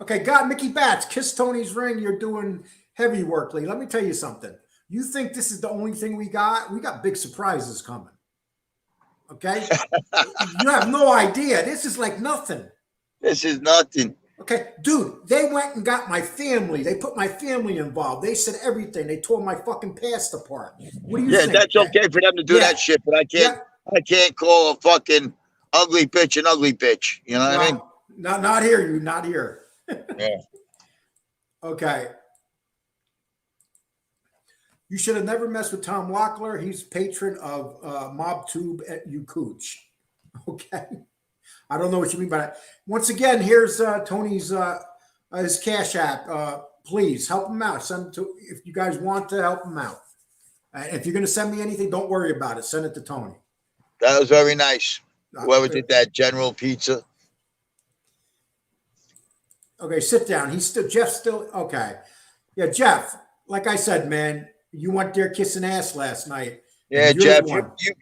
Okay, God, Mickey Bats, kiss Tony's ring. You're doing heavy work, Lee. Let me tell you something. You think this is the only thing we got? We got big surprises coming. Okay? You have no idea. This is like nothing. This is nothing. Okay, dude, they went and got my family. They put my family involved. They said everything. They tore my fucking past apart. What do you think? That's okay for them to do that shit, but I can't call a fucking ugly bitch an ugly bitch. You know what I mean? Not here, you not here. Yeah. Okay. You should have never messed with Tom Locklear. He's patron of MobTube at UCooch. Okay. I don't know what you mean by that. Once again, here's Tony's his Cash App. Please help him out. Send it to, if you guys want to help him out. If you're going to send me anything, don't worry about it. Send it to Tony. That was very nice. Whoever did that, General Pizza. Okay, sit down. Jeff's still okay. Yeah, Jeff. Like I said, man, you went there kissing ass last night. Yeah, Jeff,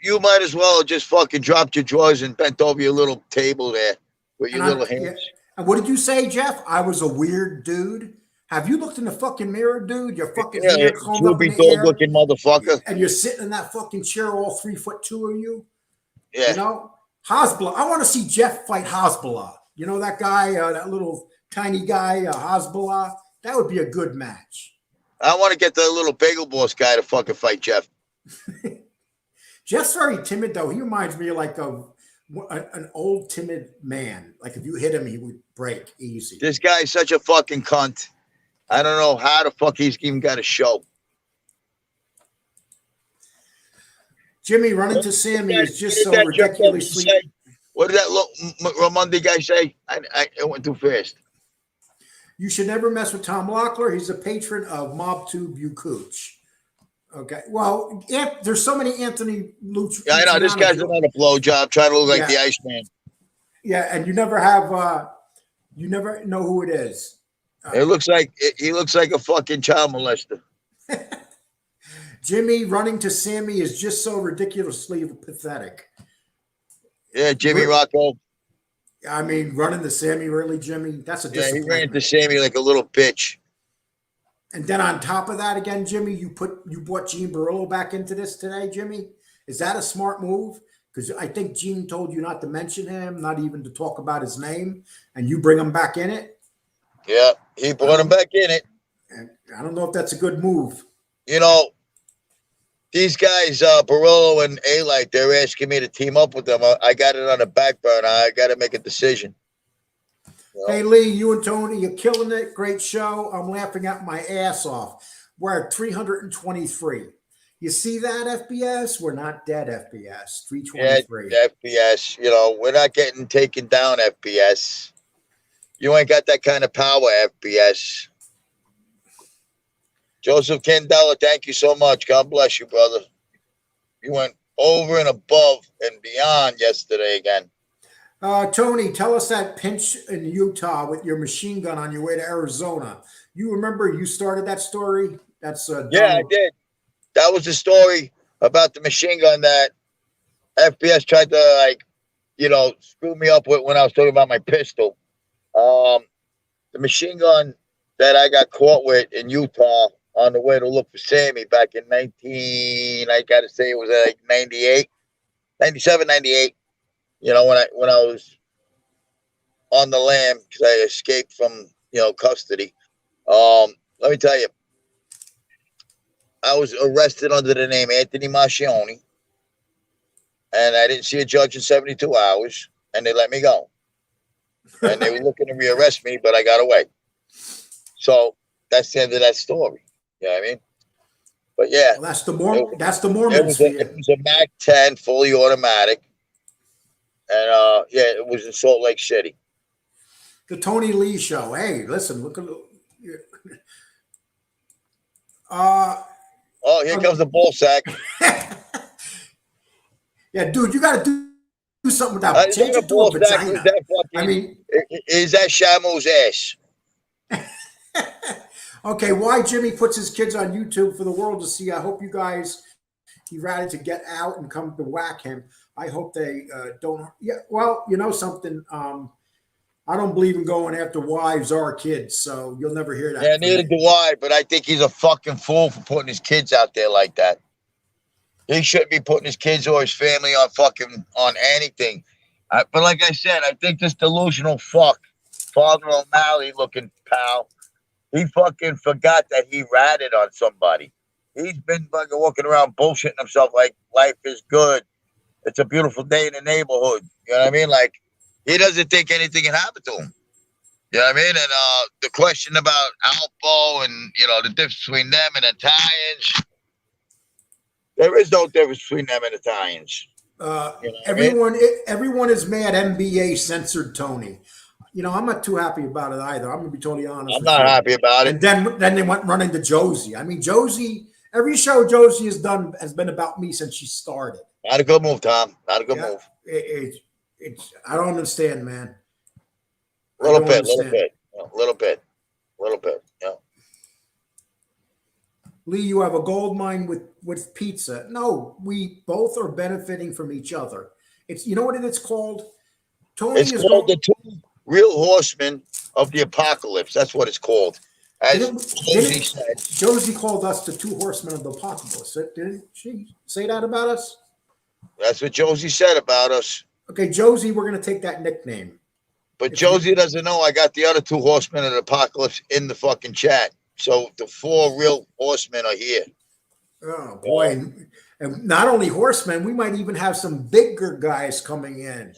you might as well have just fucking dropped your drawers and bent over your little table there with your little hands. Yeah. And what did you say, Jeff? I was a weird dude. Have you looked in the fucking mirror, dude? Your fucking hair combed up in the air, looking motherfucker. And you're sitting in that fucking chair, all 3'2" of you. Yeah. You know, Hezbollah. I want to see Jeff fight Hezbollah. You know that guy, that little tiny guy, Hezbollah. That would be a good match. I want to get the little bagel boss guy to fucking fight Jeff. Jeff's very timid, though. He reminds me of like an old timid man. Like if you hit him, he would break easy. This guy's such a fucking cunt. I don't know how the fuck he's even got a show. Jimmy running to Sammy is just so ridiculously. What did that Ramondi guy say? It went too fast. You should never mess with Tom Locklear. He's a patron of MobTube UCooch. Okay. Well, there's so many Anthony Luch. Yeah, I know. This guy's doing a blowjob trying to look like the Iceman. Yeah, and you never have, you never know who it is. He looks like a fucking child molester. Jimmy running to Sammy is just so ridiculously pathetic. Yeah, Jimmy Rocco. I mean, running to Sammy, really, Jimmy? That's a disappointment. He ran to Sammy like a little bitch. And then on top of that, again, Jimmy, you brought Gene Barillo back into this today, Jimmy. Is that a smart move? Because I think Gene told you not to mention him, not even to talk about his name, and you bring him back in it. Yeah, he brought him back in it. And I don't know if that's a good move. You know, these guys, Barillo and A-Light, they're asking me to team up with them. I got it on the back burner. I got to make a decision. You know? Hey, Lee, you and Tony, you're killing it. Great show. I'm laughing out my ass off. We're at 323. You see that, FBS? We're not dead, FBS. 323. Yeah, FBS. You know, we're not getting taken down, FBS. You ain't got that kind of power, FBS. Joseph Candela, thank you so much. God bless you, brother. You went over and above and beyond yesterday again. Tony, tell us that pinch in Utah with your machine gun on your way to Arizona. You remember you started that story? That's yeah, I did. That was the story about the machine gun that FBS tried to screw me up with when I was talking about my pistol. The machine gun that I got caught with in Utah on the way to look for Sammy back in I got to say it was like 98, 97, 98. You know, when I was on the lam because I escaped from, custody. Let me tell you, I was arrested under the name Anthony Mascione, and I didn't see a judge in 72 hours, and they let me go. And they were looking to rearrest me, but I got away. So that's the end of that story. You know what I mean? But yeah, well, that's the Mormons. It was a Mac 10 fully automatic, and it was in Salt Lake City. The Tony Lee Show. Hey, listen, look at Uh, Oh, here comes the ball sack. yeah, dude, you got to do something with that. Is Change that a it to a ball sack? Or is vagina. that I fucking? mean, Is that Shamu's ass? okay, why Jimmy puts his kids on YouTube for the world to see? I hope you guys, he ready to get out and come to whack him. I hope they don't. Yeah, well, you know something. I don't believe in going after wives or kids, so you'll never hear that. Yeah, from neither me. do I. But I think he's a fucking fool for putting his kids out there like that. He shouldn't be putting his kids or his family on fucking on anything. But like I said, I think this delusional fuck, Father O'Malley looking pal, he fucking forgot that he ratted on somebody. He's been fucking walking around bullshitting himself like life is good. It's a beautiful day in the neighborhood. You know what I mean? Like, he doesn't think anything can happen to him. You know what I mean? And the question about Alpo and, you know, the difference between them and Italians, there is no difference between them and Italians. You know what I mean? Everyone is mad. NBA censored Tony. You know, I'm not too happy about it either. I'm gonna be totally honest. I'm with not you. happy about it. And then they went running to Josie. I mean, Josie. Every show Josie has done has been about me since she started. Not a good move, Tom. Not a good move. It's I don't understand, man. Little bit. Yeah. Lee, you have a gold mine with pizza. No, we both are benefiting from each other. It's, you know what it's called? Tony It's is called going, the two real horsemen of the apocalypse. That's what it's called. As Josie said. Josie called us the two horsemen of the apocalypse. Didn't she say that about us? That's what Josie said about us. Okay, Josie, we're going to take that nickname. But Josie doesn't know I got the other two horsemen of the apocalypse in the fucking chat. So the four real horsemen are here. Oh, boy. And not only horsemen, we might even have some bigger guys coming in.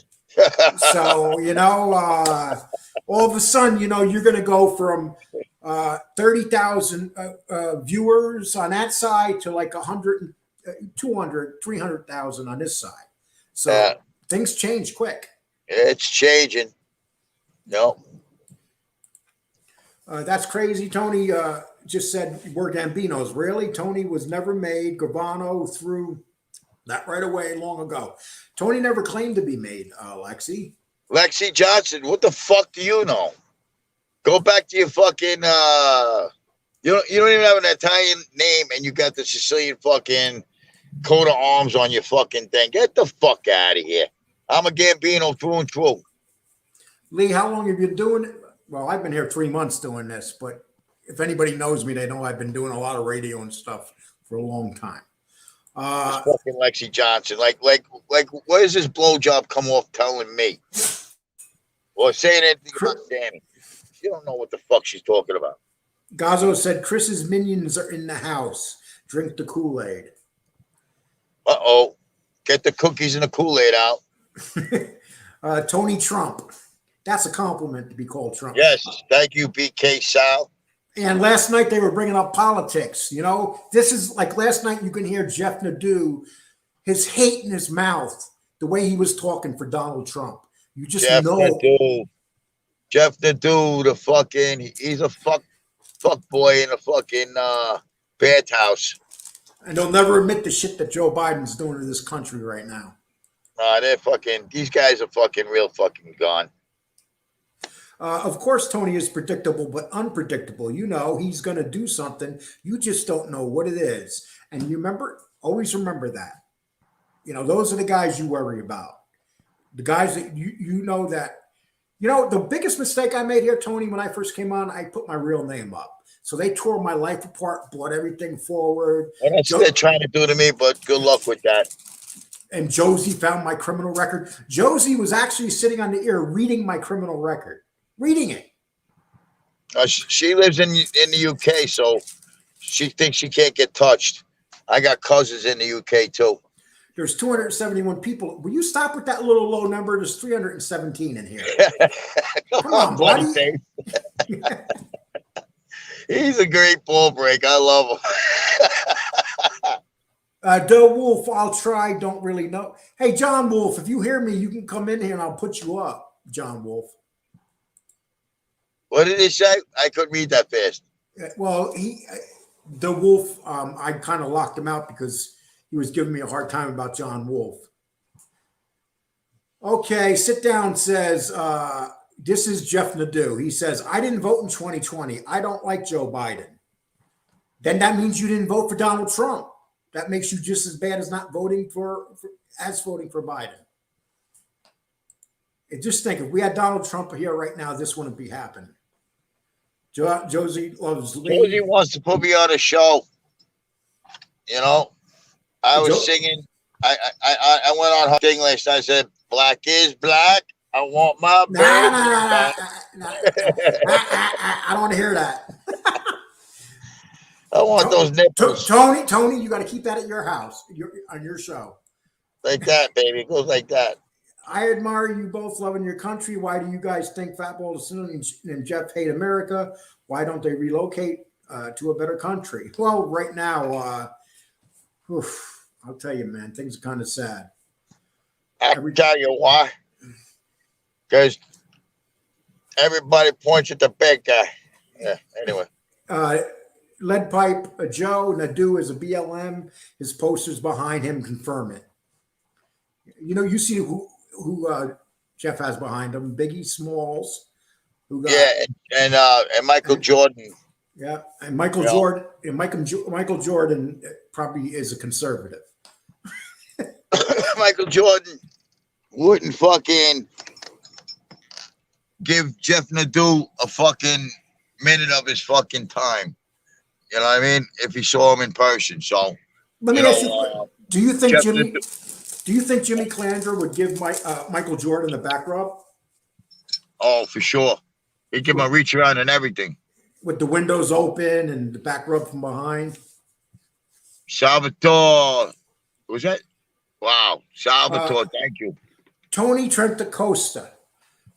So, you know, all of a sudden, you know, you're going to go from 30,000 viewers on that side to like 100, 200, 300,000 on this side. So things change quick. It's changing. No. That's crazy. Tony just said we're Gambinos. Really? Tony was never made. Gravano threw that right away long ago. Tony never claimed to be made, Lexi. Lexi Johnson, what the fuck do you know? Go back to your fucking you don't even have an Italian name and you got the Sicilian fucking coat of arms on your fucking thing. Get the fuck out of here. I'm a Gambino through and through. Lee, how long have you been doing it? Well, I've been here 3 months doing this, but if anybody knows me, they know I've been doing a lot of radio and stuff for a long time. Fucking Lexi Johnson. Like, where does this blowjob come off telling me? Or saying anything about Sammy? You don't know what the fuck she's talking about. Gazzo said Chris's minions are in the house. Drink the Kool-Aid. Uh-oh. Get the cookies and the Kool-Aid out. Tony Trump. That's a compliment to be called Trump. Yes. Thank you, BK Sal. And last night they were bringing up politics. You know, this is like last night you can hear Jeff Nadeau, his hate in his mouth, the way he was talking for Donald Trump. You just know. Jeff Nadeau, the fucking, he's a fuck boy in a fucking bathhouse. And they'll never admit the shit that Joe Biden's doing to this country right now. These guys are fucking real fucking gone. Of course, Tony is predictable, but unpredictable. You know, he's going to do something. You just don't know what it is. And you always remember that. You know, those are the guys you worry about. The guys that you know that, you know, the biggest mistake I made here, Tony, when I first came on, I put my real name up. So they tore my life apart, brought everything forward. And that's what they're trying to do to me, but good luck with that. And Josie found my criminal record. Josie was actually sitting on the ear reading my criminal record. Reading it. She lives in the UK, so she thinks she can't get touched. I got cousins in the UK too. There's 271 people. Will you stop with that little low number? There's 317 in here. Come on, buddy. He's a great ball break. I love him. Doe Wolf, I'll try. Don't really know. Hey, John Wolf, if you hear me, you can come in here and I'll put you up, John Wolf. What did he say? I couldn't read that fast. Well, The Wolf, I kind of locked him out because he was giving me a hard time about John Wolf. Okay, sit down says, this is Jeff Nadeau. He says, I didn't vote in 2020. I don't like Joe Biden. Then that means you didn't vote for Donald Trump. That makes you just as bad as not voting as voting for Biden. And just think, if we had Donald Trump here right now, this wouldn't be happening. Josie loves Lee. Josie wants to put me on a show. You know, I was singing. I went on her thing last night. I said, "Black is black. I want my baby back." I don't want to hear that. I want those nipples. Tony, you got to keep that at your house, on your show. Like that, baby. It goes like that. I admire you both loving your country. Why do you guys think Fatball and Jeff hate America? Why don't they relocate to a better country? Well, right now, I'll tell you, man, things are kind of sad. I can tell you why. Because everybody points at the big guy. Yeah, anyway. Lead Pipe Joe Nadeau is a BLM. His posters behind him confirm it. You know, you see who Jeff has behind him, Biggie Smalls. And Michael Jordan. Yeah, and Michael Jordan. And Michael Jordan probably is a conservative. Michael Jordan wouldn't fucking give Jeff Nadeau a fucking minute of his fucking time. You know what I mean? If he saw him in person. So let me ask you: Do you think Jimmy Calandria would give Michael Jordan the back rub? Oh, for sure. He'd give him a reach around and everything. With the windows open and the back rub from behind. Salvatore. Was that? Wow. Salvatore, thank you. Tony Trentacosta.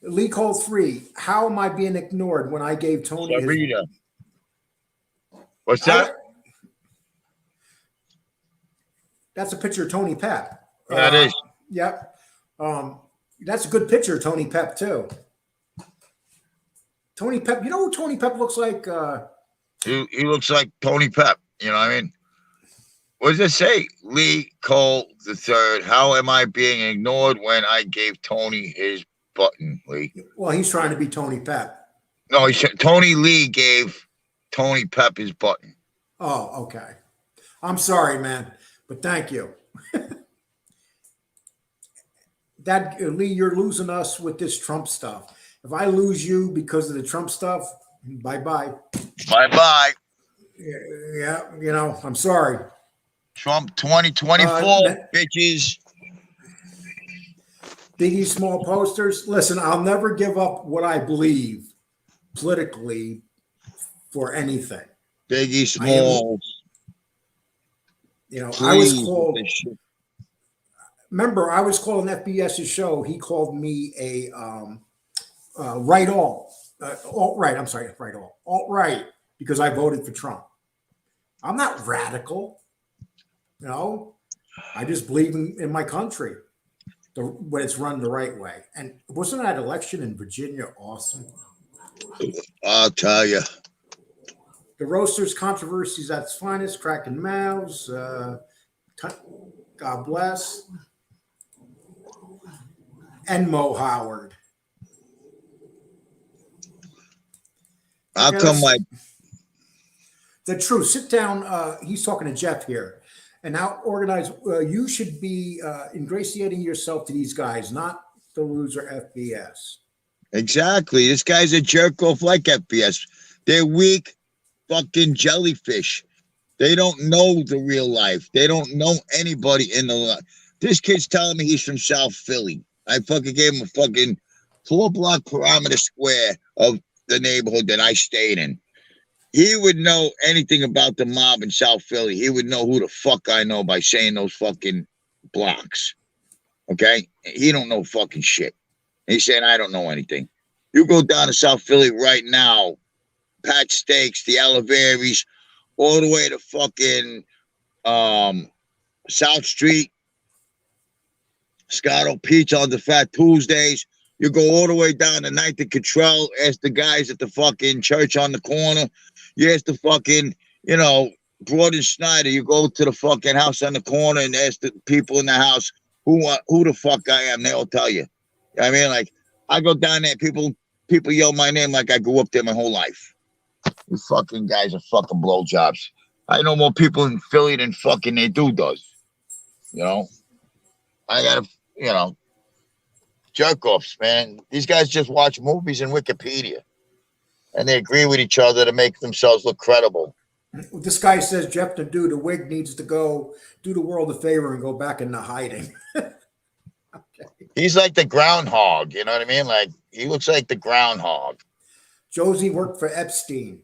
Lee Cole 3. How am I being ignored when I gave Tony Sarita. What's that? That's a picture of Tony Pep. That is. Yep. That's a good picture of Tony Pep, too. Tony Pep, you know who Tony Pep looks like? He looks like Tony Pep. You know what I mean? What does it say? Lee Cole III. How am I being ignored when I gave Tony his button, Lee? Well, he's trying to be Tony Pep. No, he said Tony Lee gave Tony Pep his button. Oh, okay. I'm sorry, man, but thank you. Lee, you're losing us with this Trump stuff. If I lose you because of the Trump stuff, bye-bye. Bye-bye. Yeah, you know, I'm sorry. Trump 2024, bitches. Biggie Small posters. Listen, I'll never give up what I believe politically for anything. Biggie Small. You know, I was called. Remember, I was called on FBS's show. He called me a right alt-right. I'm sorry, right alt-right because I voted for Trump. I'm not radical. You know, I just believe in my country when it's run the right way. And wasn't that election in Virginia awesome? I'll tell you. The roasters controversies at its finest, cracking mouths. God bless. And Mo Howard. How come the truth? Sit down. He's talking to Jeff here. And now organize. You should be ingratiating yourself to these guys, not the loser FBS. Exactly. This guy's a jerk off like FBS. They're weak fucking jellyfish. They don't know the real life. They don't know anybody in the life. This kid's telling me he's from South Philly. I fucking gave him a fucking 4-block perimeter square of the neighborhood that I stayed in. He would know anything about the mob in South Philly. He would know who the fuck I know by saying those fucking blocks. Okay? He don't know fucking shit. He's saying I don't know anything. You go down to South Philly right now, Pat Steaks, the Oliveris, all the way to fucking South Street, Scotto Pizza on the Fat Tuesdays. You go all the way down to 9th and Cottrell, ask the guys at the fucking church on the corner. You ask the fucking, you know, Broad Snyder, you go to the fucking house on the corner and ask the people in the house who the fuck I am. They'll tell you. I mean, like, I go down there, people yell my name like I grew up there my whole life. You fucking guys are fucking blowjobs. I know more people in Philly than fucking they does. You know? I gotta, jerk offs, man. These guys just watch movies and Wikipedia. And they agree with each other to make themselves look credible. This guy says Jeff the Dude, the wig needs to go do the world a favor and go back into hiding. Okay. He's like the groundhog, you know what I mean? Like, he looks like the groundhog. Josie worked for Epstein.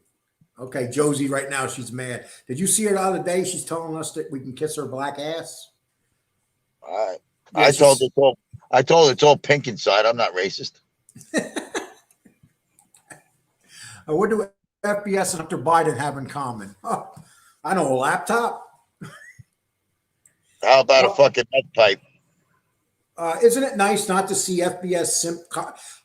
Okay, Josie, right now she's mad. Did you see her the other day? She's telling us that we can kiss her black ass. I told her it's all pink inside. I'm not racist. What do FBS and Hunter Biden have in common? Oh, I know, a laptop. How about a fucking neck pipe? Isn't it nice not to see FBS?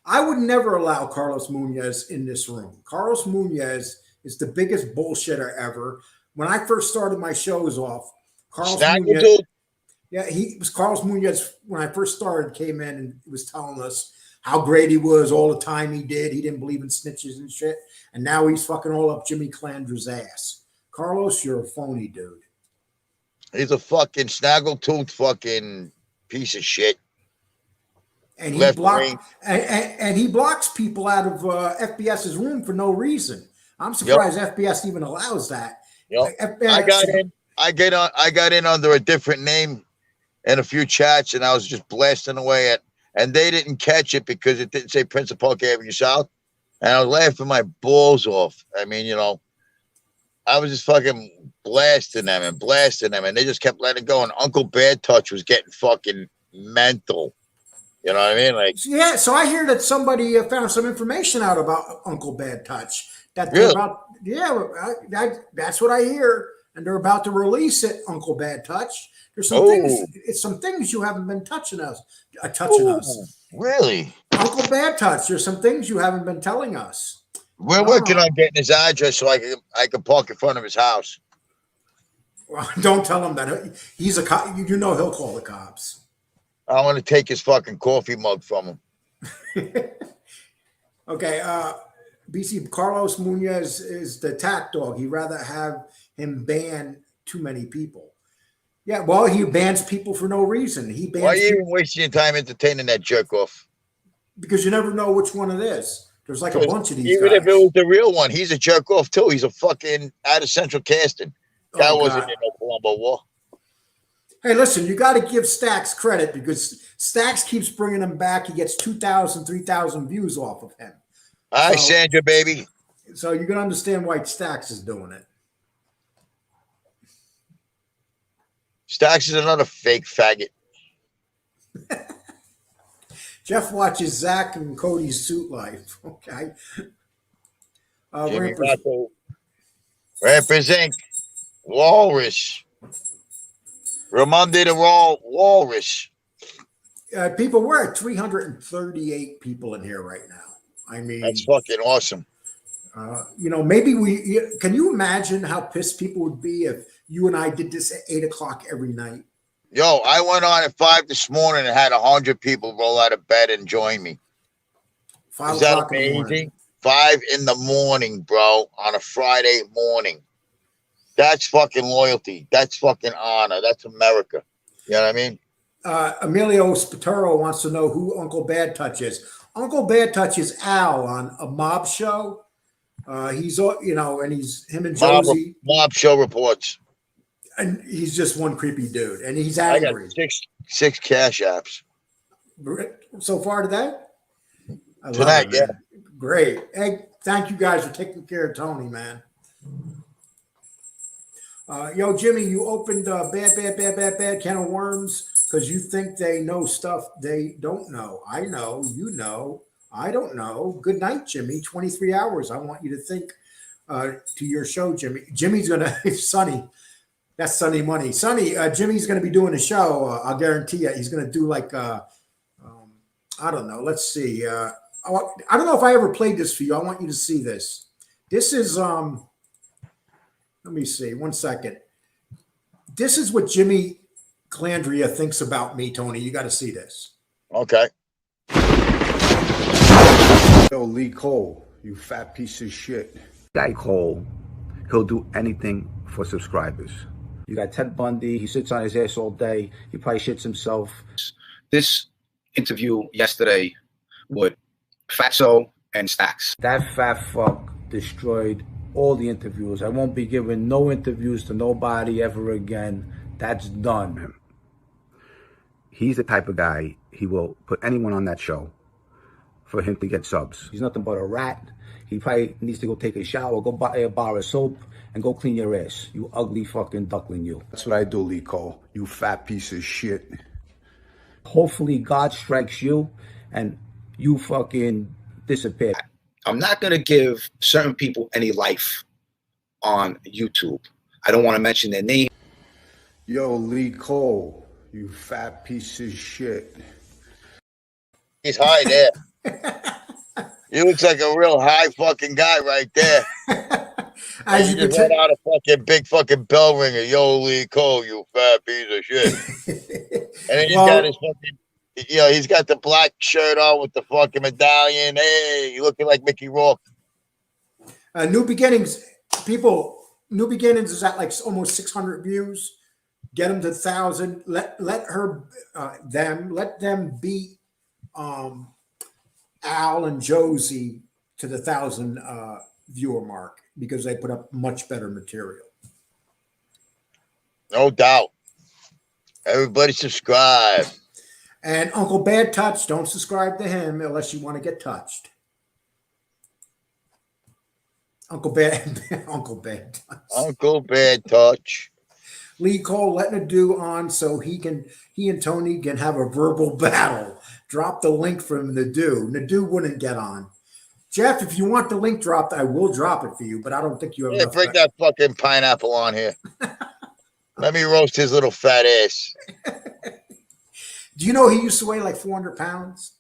I would never allow Carlos Munoz in this room. Carlos Munoz is the biggest bullshitter ever. When I first started my shows off, Carlos Munoz, he was Carlos Munoz when I first started, came in and was telling us how great he was, all the time he did. He didn't believe in snitches and shit. And now he's fucking all up Jimmy Calandra's ass. Carlos, you're a phony dude. He's a fucking snaggletooth fucking piece of shit. And he blocks people out of FBS's room for no reason. I'm surprised FBS even allows that. Yep. I got in under a different name in a few chats, and I was just blasting away at, and they didn't catch it because it didn't say Prince of Park Avenue South, and I was laughing my balls off. I mean, I was just fucking blasting them, and they just kept letting it go. And Uncle Bad Touch was getting fucking mental. You know what I mean? Like, yeah. So I hear that somebody found some information out about Uncle Bad Touch. Really? That's what I hear, and they're about to release it. Uncle Bad Touch. There's some things. It's some things you haven't been touching us. Really? Uncle Bad Touch. There's some things you haven't been telling us. We're working on getting his address so I can park in front of his house. Well, don't tell him that he's a cop. You know he'll call the cops. I want to take his fucking coffee mug from him. Okay. BC Carlos Munoz is the attack dog. He'd rather have him ban too many people. Yeah, well, he bans people for no reason. Why are you even wasting your time entertaining that jerk off? Because you never know which one it is. There's like a bunch of these even guys. If it was the real one, he's a jerk off too. He's a fucking out of central casting. That wasn't in no Colombo War. Hey, listen, you got to give Stax credit because Stax keeps bringing him back. He gets 2,000, 3,000 views off of him. Hi, Sandra, baby. So you can understand why Stax is doing it. Stax is another fake faggot. Jeff watches Zach and Cody's Suit Life. Okay. Represent Walrus. Ramonde the Raw Walrus. People, we're at 338 people in here right now. I mean, that's fucking awesome. Maybe can you imagine how pissed people would be if you and I did this at 8 o'clock every night? Yo, I went on at 5 this morning and had 100 people roll out of bed and join me. 5 Is that amazing? 5 in the morning, bro, on a Friday morning. That's fucking loyalty. That's fucking honor. That's America. You know what I mean? Emilio Spataro wants to know who Uncle Bad Touch is. Uncle Bad Touch is Al on a mob show. He's, and he's him and Josie. Mob show reports. And he's just one creepy dude. And he's angry. I got six cash apps. So far today? Tonight, yeah. Great. Hey, thank you guys for taking care of Tony, man. Yo, Jimmy, you opened a bad can of worms because you think they know stuff they don't know. I know, you know, I don't know. Good night, Jimmy. 23 hours. I want you to think to your show, Jimmy. Jimmy's going to, Sonny, that's Sonny Money. Sonny, Jimmy's going to be doing a show. I'll guarantee you. He's going to do like, I don't know. Let's see. I don't know if I ever played this for you. I want you to see this. This is, Let me see. 1 second. This is what Jimmy Calandria thinks about me, Tony. You got to see this. Okay. Yo, Lee Cole, you fat piece of shit. Guy Cole, he'll do anything for subscribers. You got Ted Bundy. He sits on his ass all day. He probably shits himself. This interview yesterday with Fatso and Stacks. That fat fuck destroyed all the interviews. I won't be giving no interviews to nobody ever again. That's done. He's the type of guy, he will put anyone on that show for him to get subs. He's nothing but a rat. He probably needs to go take a shower, go buy a bar of soap, and go clean your ass. You ugly fucking duckling, you. That's what I do, Lee Cole. You fat piece of shit. Hopefully God strikes you and you fucking disappear. I'm not going to give certain people any life on YouTube. I don't want to mention their name. Yo, Lee Cole, you fat piece of shit. He's high there. He looks like a real high fucking guy right there. As He you can just let tell, out a fucking big fucking bell ringer. Yo, Lee Cole, you fat piece of shit. And then he's got his fucking, he's got the black shirt on with the fucking medallion. Hey, you looking like Mickey Rourke. New Beginnings, people, New Beginnings is at like almost 600 views. Get them to 1,000. Let them beat Al and Josie to the 1,000 viewer mark because they put up much better material. No doubt. Everybody subscribe. And Uncle Bad Touch, don't subscribe to him unless you want to get touched. Uncle Bad Touch. Uncle Bad Touch. Lee Cole letting it do on so he and Tony can have a verbal battle. Drop the link from Nadu. Nadu wouldn't get on. Jeff, if you want the link dropped, I will drop it for you, but I don't think you have enough. Bring that fucking pineapple on here. Let me roast his little fat ass. Do you know he used to weigh like 400 pounds?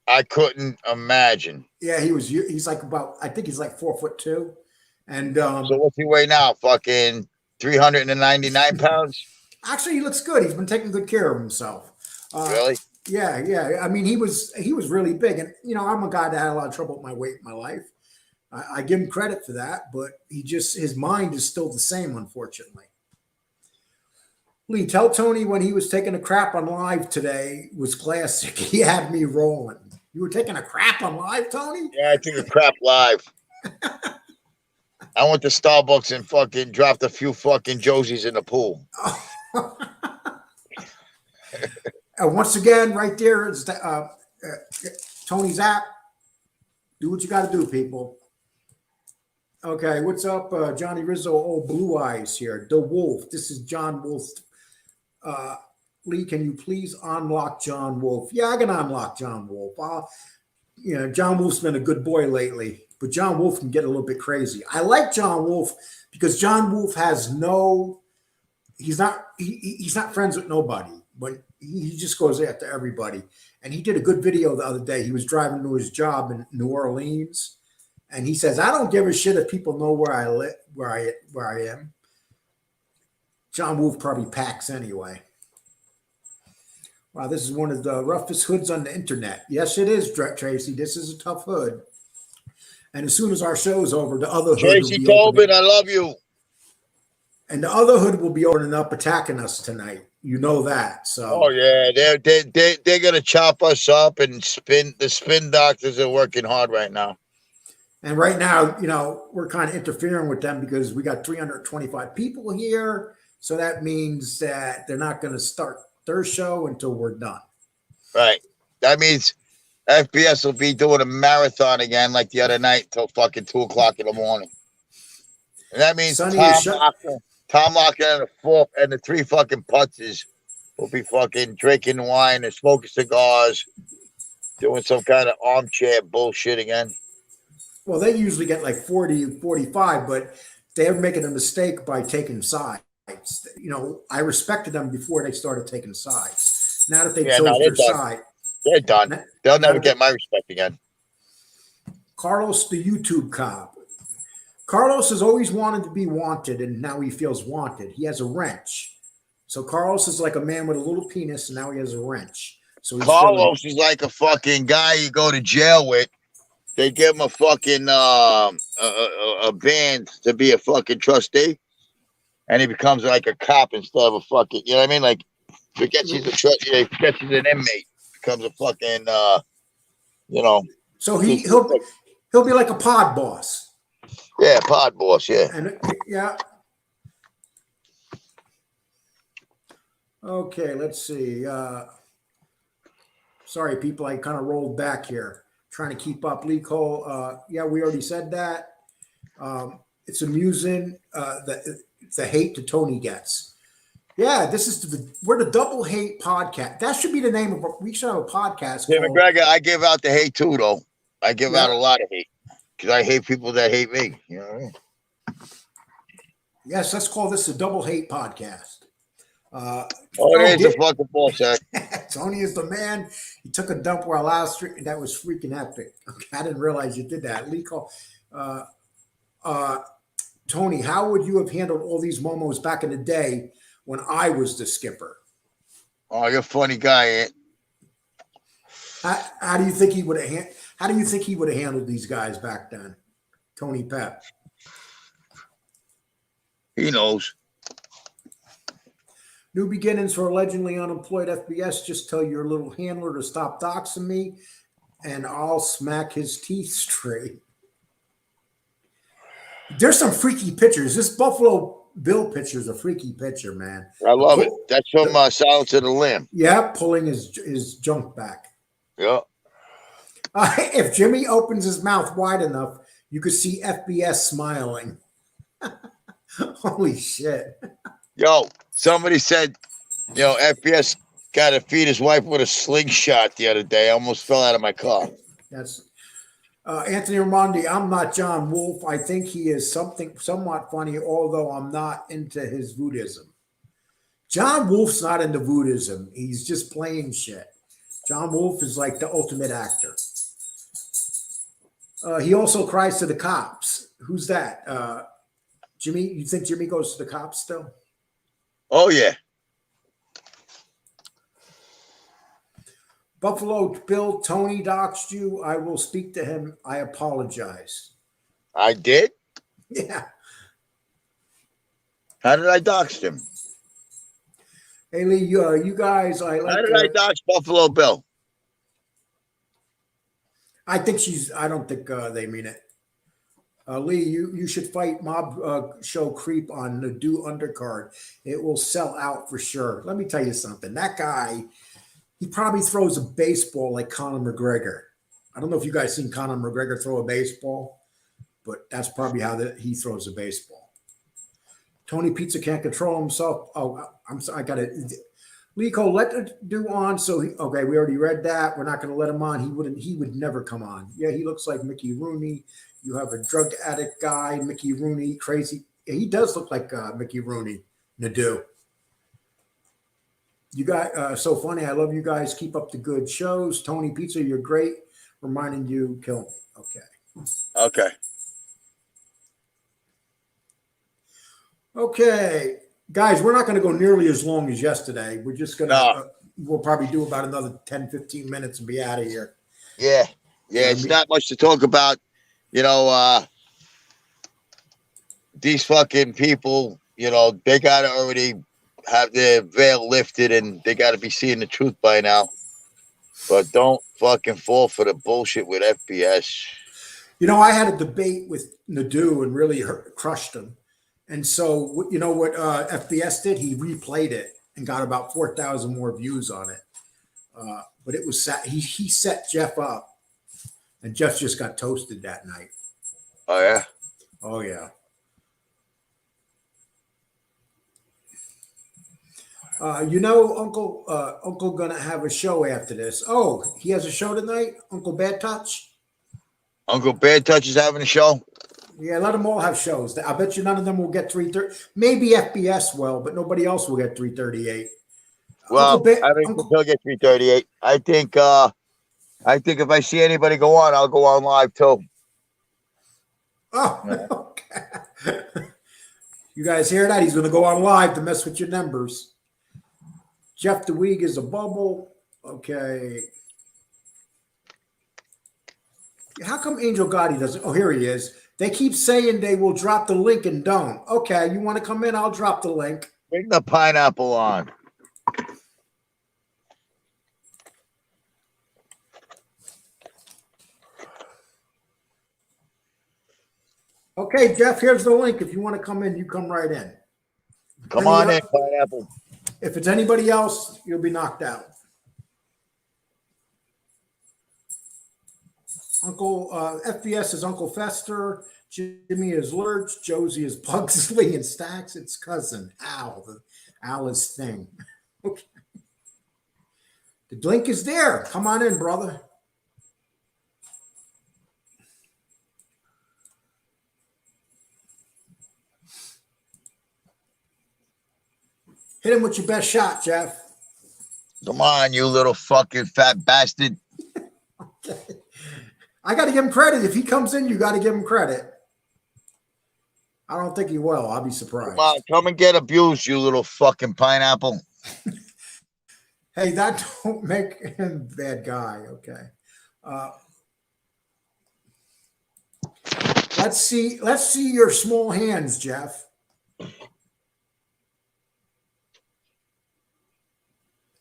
I couldn't imagine. Yeah, he's like I think he's like 4'2". And so what's he weigh now? Fucking 399 pounds? Actually, he looks good. He's been taking good care of himself. Really? Yeah. I mean, he was really big. And, I'm a guy that had a lot of trouble with my weight in my life. I give him credit for that, but his mind is still the same, unfortunately. Lee, tell Tony when he was taking a crap on live today was classic. He had me rolling. You were taking a crap on live, Tony? Yeah, I took a crap live. I went to Starbucks and fucking dropped a few fucking Josies in the pool. Once again, right there is Tony's app. Do what you got to do, people. Okay, what's up, Johnny Rizzo? Oh, Blue Eyes here. The Wolf. This is John Wolf. Lee, can you please unlock John Wolf? Yeah, I can unlock John Wolf. John Wolf's been a good boy lately, but John Wolf can get a little bit crazy. I like John Wolf because John Wolf has he's not friends with nobody, but he just goes after everybody. And he did a good video the other day. He was driving to his job in New Orleans, and he says, "I don't give a shit if people know where I live, where I am." John Wolf probably packs anyway. Wow, this is one of the roughest hoods on the internet. Yes, it is, Tracy. This is a tough hood. And as soon as our show's over, the other hood Tracy will be Tobin, I love you. And the other hood will be opening up, attacking us tonight. You know that. So. Oh yeah, they're gonna chop us up and spin. The spin doctors are working hard right now. And right now, we're kind of interfering with them because we got 325 people here. So that means that they're not going to start their show until we're done. Right. That means FBS will be doing a marathon again like the other night till fucking 2 o'clock in the morning. And that means Tom Locker and the 3 fucking putzes will be fucking drinking wine and smoking cigars, doing some kind of armchair bullshit again. Well, they usually get like 40, 45, but they're making a mistake by taking sides. I respected them before they started taking sides. Now that they've chose their side, they're done. They'll never get my respect again. Carlos, the YouTube cop. Carlos has always wanted to be wanted, and now he feels wanted. He has a wrench. So Carlos is like a man with a little penis, and now he has a wrench. So he's Carlos is like a fucking guy you go to jail with. They give him a fucking a band to be a fucking trustee, and he becomes like a cop instead of a fucking. You know what I mean? Like forgets he's a forgets he's an inmate, becomes a fucking you know. So he'll be like a pod boss. Yeah, pod boss. Yeah. And yeah. Okay, let's see. Sorry, people, I kind of rolled back here, trying to keep up. Lee Cole, yeah, we already said that. It's amusing the hate that Tony gets. Yeah, this is we're the Double Hate Podcast. That should be the name of we should have a podcast. Yeah, called, McGregor, I give out the hate too, though. I give out a lot of hate because I hate people that hate me. You know what I mean? Yes, let's call this the Double Hate Podcast. There's a fucking bullshit. Tony is the man. He took a dump while I was that was freaking epic. Okay, I didn't realize you did that. Lee call, Tony, how would you have handled all these momos back in the day when I was the skipper? Oh, you're a funny guy, Ant. How do you think he would have? How do you think he would have handled these guys back then, Tony Pep? He knows. New beginnings for allegedly unemployed FBS. Just tell your little handler to stop doxing me, and I'll smack his teeth straight. There's some freaky pictures. This Buffalo Bill picture is a freaky picture, man. I love it. That's from Silence of the Lamb. Yeah, pulling his junk back. Yeah. If Jimmy opens his mouth wide enough, you could see FBS smiling. Holy shit. Yo, somebody said, FBS got to feed his wife with a slingshot the other day. I almost fell out of my car. That's Anthony Ramondi. I'm not John Wolf. I think he is somewhat funny, although I'm not into his Buddhism. John Wolf's not into Buddhism. He's just playing shit. John Wolf is like the ultimate actor. He also cries to the cops. Who's that? Jimmy? You think Jimmy goes to the cops still? Oh, yeah. Buffalo Bill, Tony doxed you. I will speak to him. I apologize. I did? Yeah. How did I dox him? Hey, Lee, you guys, I like. How did I dox Buffalo Bill? I don't think they mean it. Lee, you should fight Mob Show Creep on the Do undercard. It will sell out for sure. Let me tell you something. That guy, he probably throws a baseball like Conor McGregor. I don't know if you guys seen Conor McGregor throw a baseball, but that's probably how he throws a baseball. Tony Pizza can't control himself. Oh, I'm sorry. I got to. Lee Cole, let the do on. Okay, we already read that. We're not going to let him on. He would never come on. Yeah, he looks like Mickey Rooney. You have a drug addict guy, Mickey Rooney, crazy. Yeah, he does look like Mickey Rooney, Nadeau. You got so funny. I love you guys. Keep up the good shows. Tony Pizza, you're great. Reminding you, kill me. Okay. Okay. Guys, we're not going to go nearly as long as yesterday. We're just going to, we'll probably do about another 10, 15 minutes and be out of here. Yeah. Yeah. It's not much to talk about. These fucking people, they got to already have their veil lifted and they got to be seeing the truth by now. But don't fucking fall for the bullshit with FBS. I had a debate with Nadeau and really crushed him. And so, you know what FBS did? He replayed it and got about 4,000 more views on it. But it was he set Jeff up. And Jeff just got toasted that night. Oh, yeah? Oh, yeah. Uncle gonna have a show after this. Oh, he has a show tonight? Uncle Bad Touch? Uncle Bad Touch is having a show? Yeah, let them all have shows. I bet you none of them will get 330. Maybe FBS will, but nobody else will get 338. Well, I think he'll get 338. I think if I see anybody go on, I'll go on live too. Oh, okay. You guys hear that? He's going to go on live to mess with your numbers. Jeff DeWeeg is a bubble. Okay. How come Angel Gotti doesn't? Oh, here he is. They keep saying they will drop the link and don't. Okay, you want to come in? I'll drop the link. Bring the pineapple on. Okay, Jeff, here's the link. If you want to come in, you come right in. Come on in, pineapple. If it's anybody else, you'll be knocked out. Uncle FBS is Uncle Fester. Jimmy is Lurch. Josie is Pugsley, and Stacks it's cousin Al. Al is Thing. Okay. The link is there. Come on in, brother. Hit him with your best shot, Jeff. Come on, you little fucking fat bastard. Okay. I got to give him credit. If he comes in, you got to give him credit. I don't think he will. I'll be surprised. Come on, come and get abused, you little fucking pineapple. Hey, that don't make him a bad guy. Okay. Let's see your small hands, Jeff.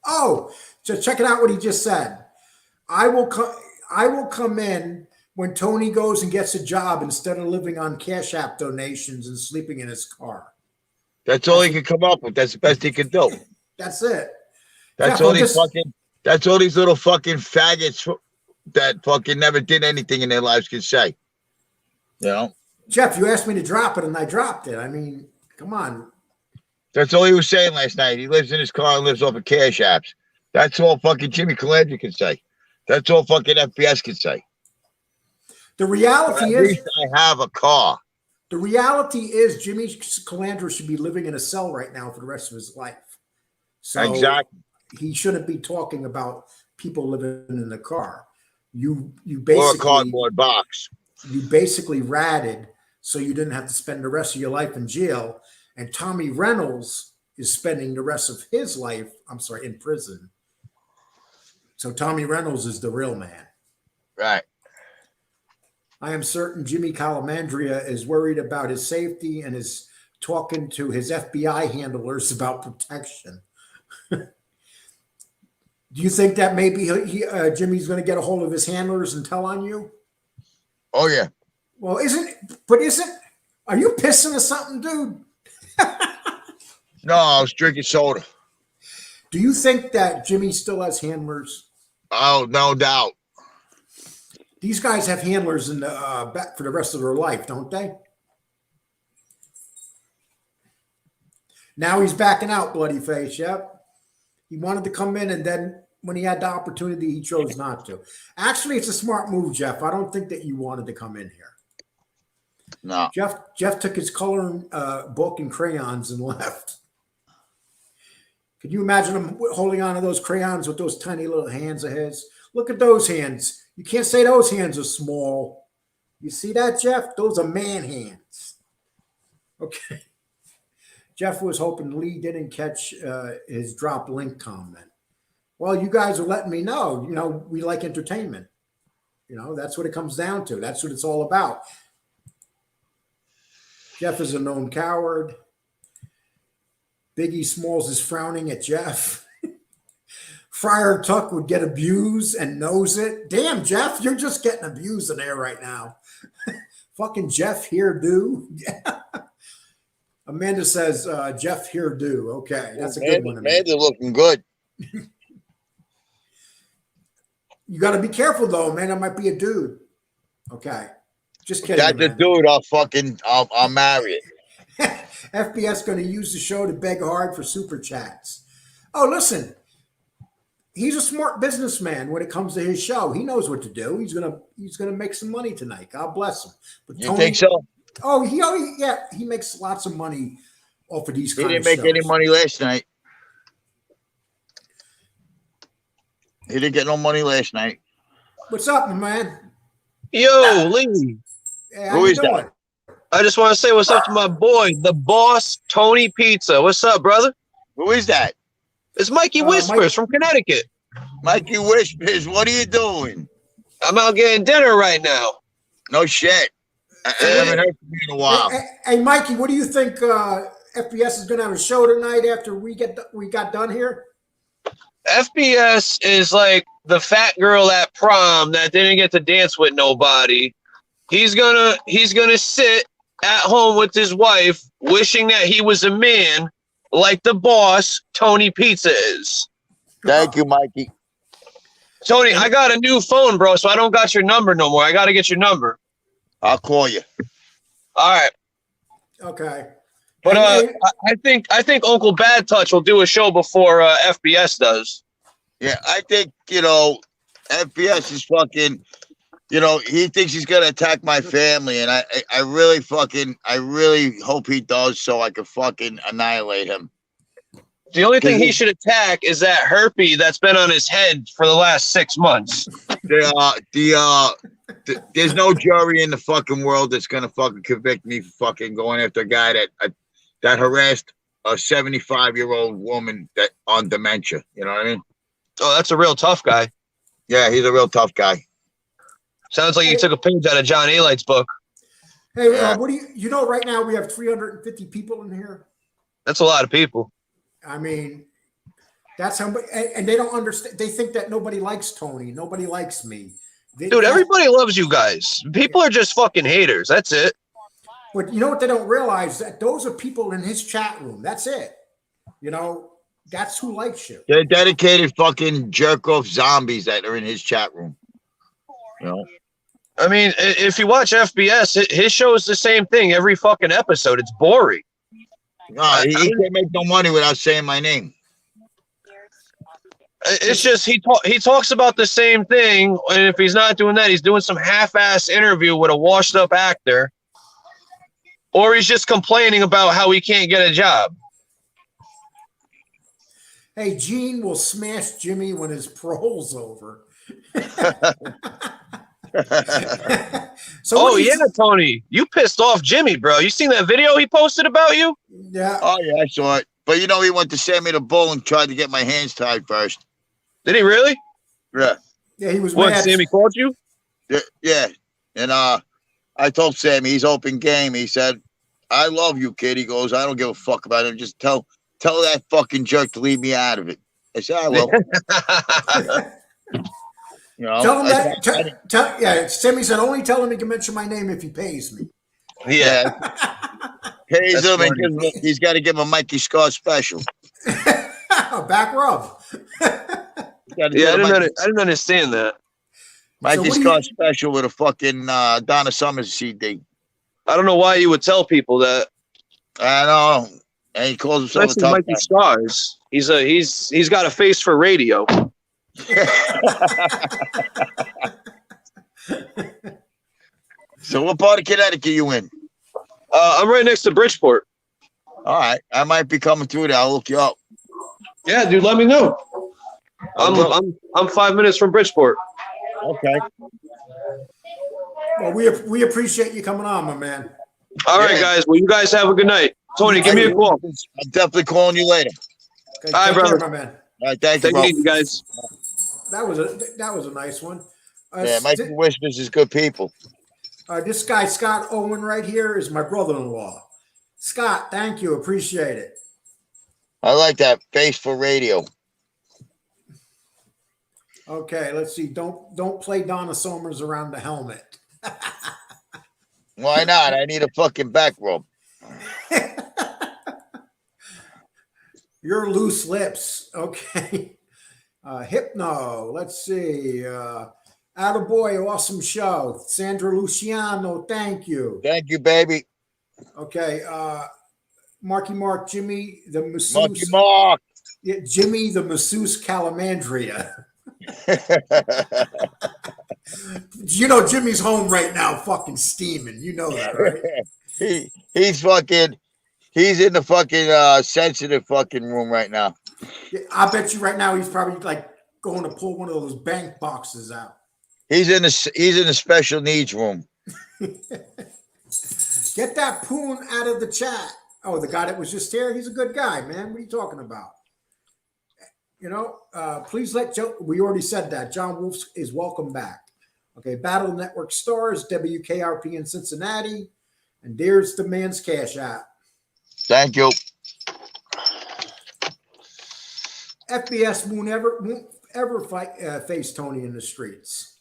Oh, so check it out what he just said. I will come in when Tony goes and gets a job instead of living on Cash App donations and sleeping in his car. That's all he can come up with. That's the best he can do. That's it. That's Jeff, all that's all these little fucking faggots that fucking never did anything in their lives can say. You know? Jeff, you asked me to drop it and I dropped it. I mean, come on. That's all he was saying last night. He lives in his car and lives off of Cash Apps. That's all fucking Jimmy Calandria can say. That's all fucking FBS can say. The reality At is, least I have a car. the reality is Jimmy Calandria should be living in a cell right now for the rest of his life. So Exactly. he shouldn't be talking about people living in the car. You Or a basically cardboard box. you basically ratted so you didn't have to spend the rest of your life in jail. And Tommy Reynolds is spending the rest of his life, in prison. So Tommy Reynolds is the real man. Right. I am certain Jimmy Calandria is worried about his safety and is talking to his FBI handlers about protection. Do you think that maybe Jimmy's going to get a hold of his handlers and tell on you? Oh, yeah. Well, are you pissing or something, dude? No, I was drinking soda. Do you think that Jimmy still has handlers? Oh, no doubt. These guys have handlers in the back for the rest of their life, don't they? Now he's backing out, bloody face. Yep. He wanted to come in, and then when he had the opportunity, he chose not to. Actually, it's a smart move, Jeff. I don't think that you wanted to come in here. No. Jeff took his coloring book and crayons and left. Could you imagine him holding on to those crayons with those tiny little hands of his? Look at those hands. You can't say those hands are small. You see that, Jeff? Those are man hands. Okay. Jeff was hoping Lee didn't catch his drop link comment. Well, you guys are letting me know. You know, we like entertainment. You know, that's what it comes down to. That's what it's all about. Jeff is a known coward. Biggie Smalls is frowning at Jeff. Friar Tuck would get abused and knows it. Damn, Jeff, you're just getting abused in there right now. Fucking Jeff here do. Amanda says, Jeff here do. Okay, that's a good one. Amanda looking good. You got to be careful, though, man. That might be a dude. Okay. Just kidding. That's the dude. I'll marry it. FBS going to use the show to beg hard for super chats. Oh, listen. He's a smart businessman when it comes to his show. He knows what to do. He's gonna make some money tonight. God bless him. But You think so? Oh, he makes lots of money off of these He kind didn't of make any shows. money last night. He didn't get no money last night. What's up, my man? Yo, Lee. Hey, Who is that? I just want to say what's up to my boy, the boss, Tony Pizza. What's up, brother? Who is that? It's Mikey Whispers from Connecticut. Mikey Whispers, what are you doing? I'm out getting dinner right now. No shit. I haven't heard from you in a while. Hey, Mikey, what do you think? FBS is going to have a show tonight after we got done here. FBS is like the fat girl at prom that didn't get to dance with nobody. He's gonna sit at home with his wife, wishing that he was a man like the boss Tony Pizza is. Thank you, Mikey. Tony, I got a new phone, bro, so I don't got your number no more. I got to get your number. I'll call you. All right. Okay. But I think Uncle Bad Touch will do a show before FBS does. Yeah, I think, FBS is fucking, he thinks he's gonna attack my family, and I really hope he does, so I can fucking annihilate him. The only thing he should attack is that herpes that's been on his head for the last 6 months. There's no jury in the fucking world that's gonna fucking convict me for fucking going after a guy that harassed a 75-year-old woman that on dementia. You know what I mean? Oh, that's a real tough guy. Yeah, he's a real tough guy. Sounds like he took a page out of John Alight's book. Hey, what do you know? Right now we have 350 people in here. That's a lot of people. I mean, that's how. And they don't understand. They think that nobody likes Tony. Nobody likes me. Dude, everybody loves you guys. People are just fucking haters. That's it. But you know what they don't realize? That those are people in his chat room. That's it. That's who likes you. They're dedicated fucking jerk off zombies that are in his chat room. I mean, if you watch FBS, his show is the same thing every fucking episode. It's boring. No, he can't make no money without saying my name. It's just he talks about the same thing, and if he's not doing that, he's doing some half-ass interview with a washed-up actor, or he's just complaining about how he can't get a job. Hey, Gene will smash Jimmy when his parole's over. Tony, you pissed off Jimmy, bro. You seen that video he posted about you? Yeah. Oh yeah, I saw it. But he went to Sammy the Bull and tried to get my hands tied first. Did he really? Yeah. Yeah, he was What, mad. Sammy called you? Yeah. And I told Sammy he's open game. He said, "I love you, kid." He goes, "I don't give a fuck about him. Just tell that fucking jerk to leave me out of it." I said, "I will." Tell him that. Sammy said, "Only tell him he can mention my name if he pays me." Yeah. Pays him, and he's got to give him a Mikey Scott special. Back rub. I didn't understand that. Mikey Scott special with a fucking Donna Summers CD. I don't know why you would tell people that. I know. And he calls himself a tough Mikey guy. Stars. He's got a face for radio. So what part of Connecticut you in? I'm right next to Bridgeport. All right. I might be coming through there. I'll look you up. Yeah, dude, let me know. I'm 5 minutes from Bridgeport. Okay. Well, we appreciate you coming on, my man. All right, guys. Well, you guys have a good night. Tony, give me a call. I'm definitely calling you later. Okay, all right, brother. Care, my man. All right, thank you, Take it easy, guys. That was a nice one. Yeah, Mikey Whispers is good people. This guy, Scott Owen, right here, is my brother-in-law. Scott, thank you. Appreciate it. I like that face for radio. Okay, let's see. Don't play Donna Summers around the helmet. Why not? I need a fucking back rub. Your loose lips. Okay. Hypno. Let's see. Attaboy, awesome show. Sandra Luciano, thank you. Thank you, baby. Okay. Marky Mark, Jimmy the masseuse. Marky Mark. Yeah, Jimmy the masseuse Calandria. Jimmy's home right now fucking steaming. You know that, right? He's in the fucking sensitive fucking room right now. Yeah, I bet you right now he's probably like going to pull one of those bank boxes out. He's in the special needs room. Get that poon out of the chat. Oh, the guy that was just here, he's a good guy, man. What are you talking about? You know, please let Joe. We already said that. John Wolf is welcome back. Okay, Battle Network stars, WKRP in Cincinnati. And there's the man's cash app. Thank you. FBS won't ever face Tony in the streets.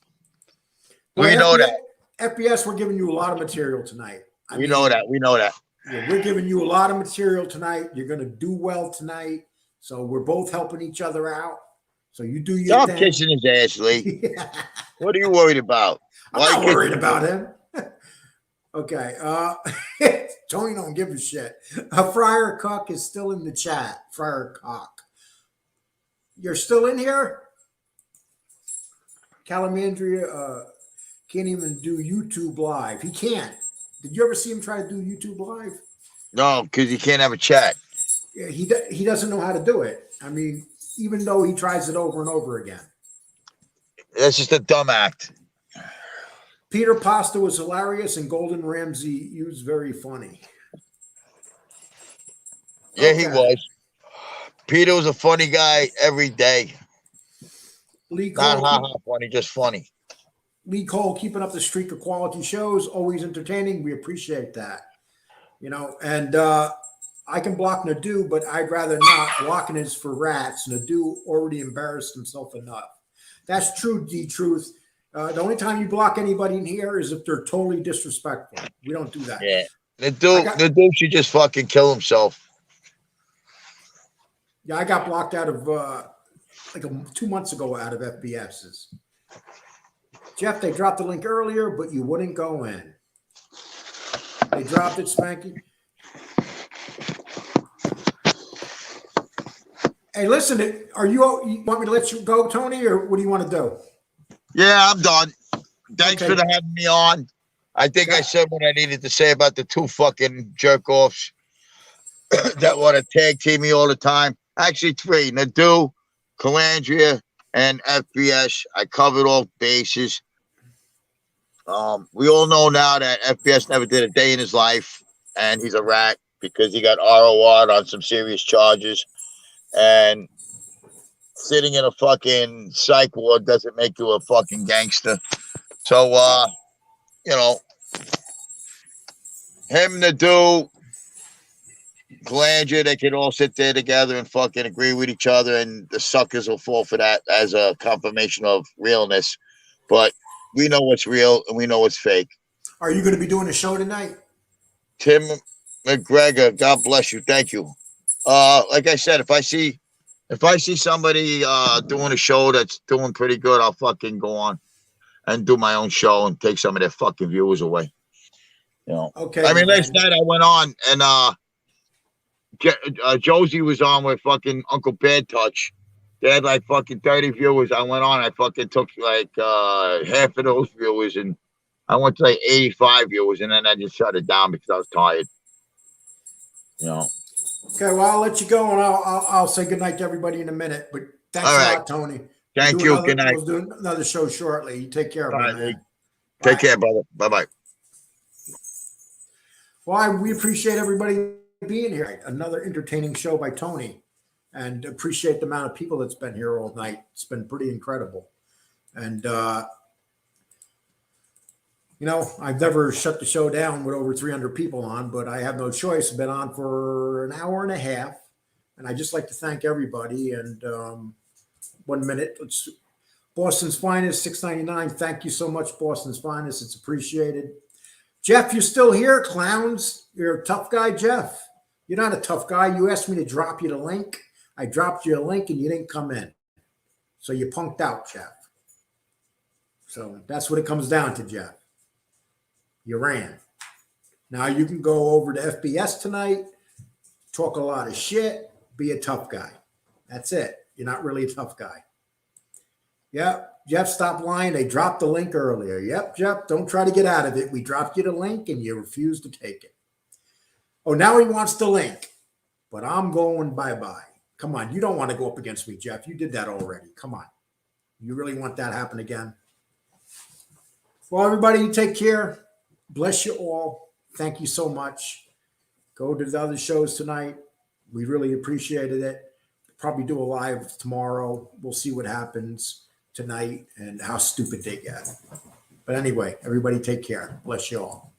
We know that. FBS, we're giving you a lot of material tonight. We know that. We know that. Yeah, we're giving you a lot of material tonight. You're going to do well tonight. So we're both helping each other out. So you do your Stop thing. kissing his ass, Lee. What are you worried about? I'm not worried about him. Okay. Tony don't give a shit. Friar Cock is still in the chat. Friar Cock. You're still in here? Calandria can't even do YouTube Live. He can't. Did you ever see him try to do YouTube Live? No, because you can't have a chat. Yeah, he doesn't know how to do it. I mean, even though he tries it over and over again. That's just a dumb act. Peter Pasta was hilarious and Golden Ramsey, he was very funny. Yeah, he was. Peter was a funny guy every day. Lee Not Cole, funny, just funny. Lee Cole keeping up the streak of quality shows, always entertaining. We appreciate that. You know, and I can block Nadeau, but I'd rather not. Blocking is for rats. Nadeau already embarrassed himself enough. That's true, D-Truth. The only time you block anybody in here is if they're totally disrespectful. We don't do that. Yeah. Nadeau should just fucking kill himself. Yeah, I got blocked out of 2 months ago out of FBS's. Jeff, they dropped the link earlier, but you wouldn't go in. They dropped it, Spanky. Hey, listen, you want me to let you go, Tony, or what do you want to do? Yeah, I'm done. Thanks Okay. for having me on. I think I said what I needed to say about the two fucking jerk-offs that want to tag team me all the time. Actually, three. Nadeau, Calandria, and FBS. I covered all bases. We all know now that FBS never did a day in his life, and he's a rat because he got ROR'd on some serious charges. And sitting in a fucking psych ward doesn't make you a fucking gangster. So, you know, him, Nadeau, Calandria, they can all sit there together and fucking agree with each other, and the suckers will fall for that as a confirmation of realness. But we know what's real and we know what's fake. Are you going to be doing a show tonight? Tim McGregor, God bless you. Thank you. Like I said, if I see somebody doing a show that's doing pretty good, I'll fucking go on and do my own show and take some of their fucking viewers away. You know. Okay. I mean, last night I went on and Josie was on with fucking Uncle Bad Touch. They had like fucking 30 viewers. I went on. I fucking took like half of those viewers, and I went to like 85 viewers, and then I just shut it down because I was tired. You know. Okay, well, I'll let you go, and I'll say goodnight to everybody in a minute. But thanks All a right. lot, Tony. Thank you. Good night. We'll do another show shortly. You take care of All me, right, man. Lee. Take care, brother. Bye-bye. Well, we appreciate everybody being here. Another entertaining show by Tony, and appreciate the amount of people that's been here all night. It's been pretty incredible. And, you know, I've never shut the show down with over 300 people on, but I have no choice. I've been on for an hour and a half, and I just like to thank everybody. And 1 minute, let's Boston's Finest, $6.99. Thank you so much, Boston's Finest. It's appreciated. Jeff, you're still here, clowns. You're a tough guy, Jeff. You're not a tough guy. You asked me to drop you the link. I dropped you a link, and you didn't come in. So you punked out, Jeff. So that's what it comes down to, Jeff. You ran. Now you can go over to FBS tonight, talk a lot of shit, be a tough guy. That's it. You're not really a tough guy. Yep. Jeff, stop lying. They dropped the link earlier. Yep, Jeff, don't try to get out of it. We dropped you the link and you refused to take it. Oh, now he wants the link, but I'm going bye-bye. Come on. You don't want to go up against me, Jeff. You did that already. Come on. You really want that to happen again? Well, everybody, you take care. Bless you all. thank you so much. Go to the other shows tonight. We really appreciated it. Probably do a live tomorrow. We'll see what happens tonight and how stupid they get. But anyway, everybody take care. Bless you all.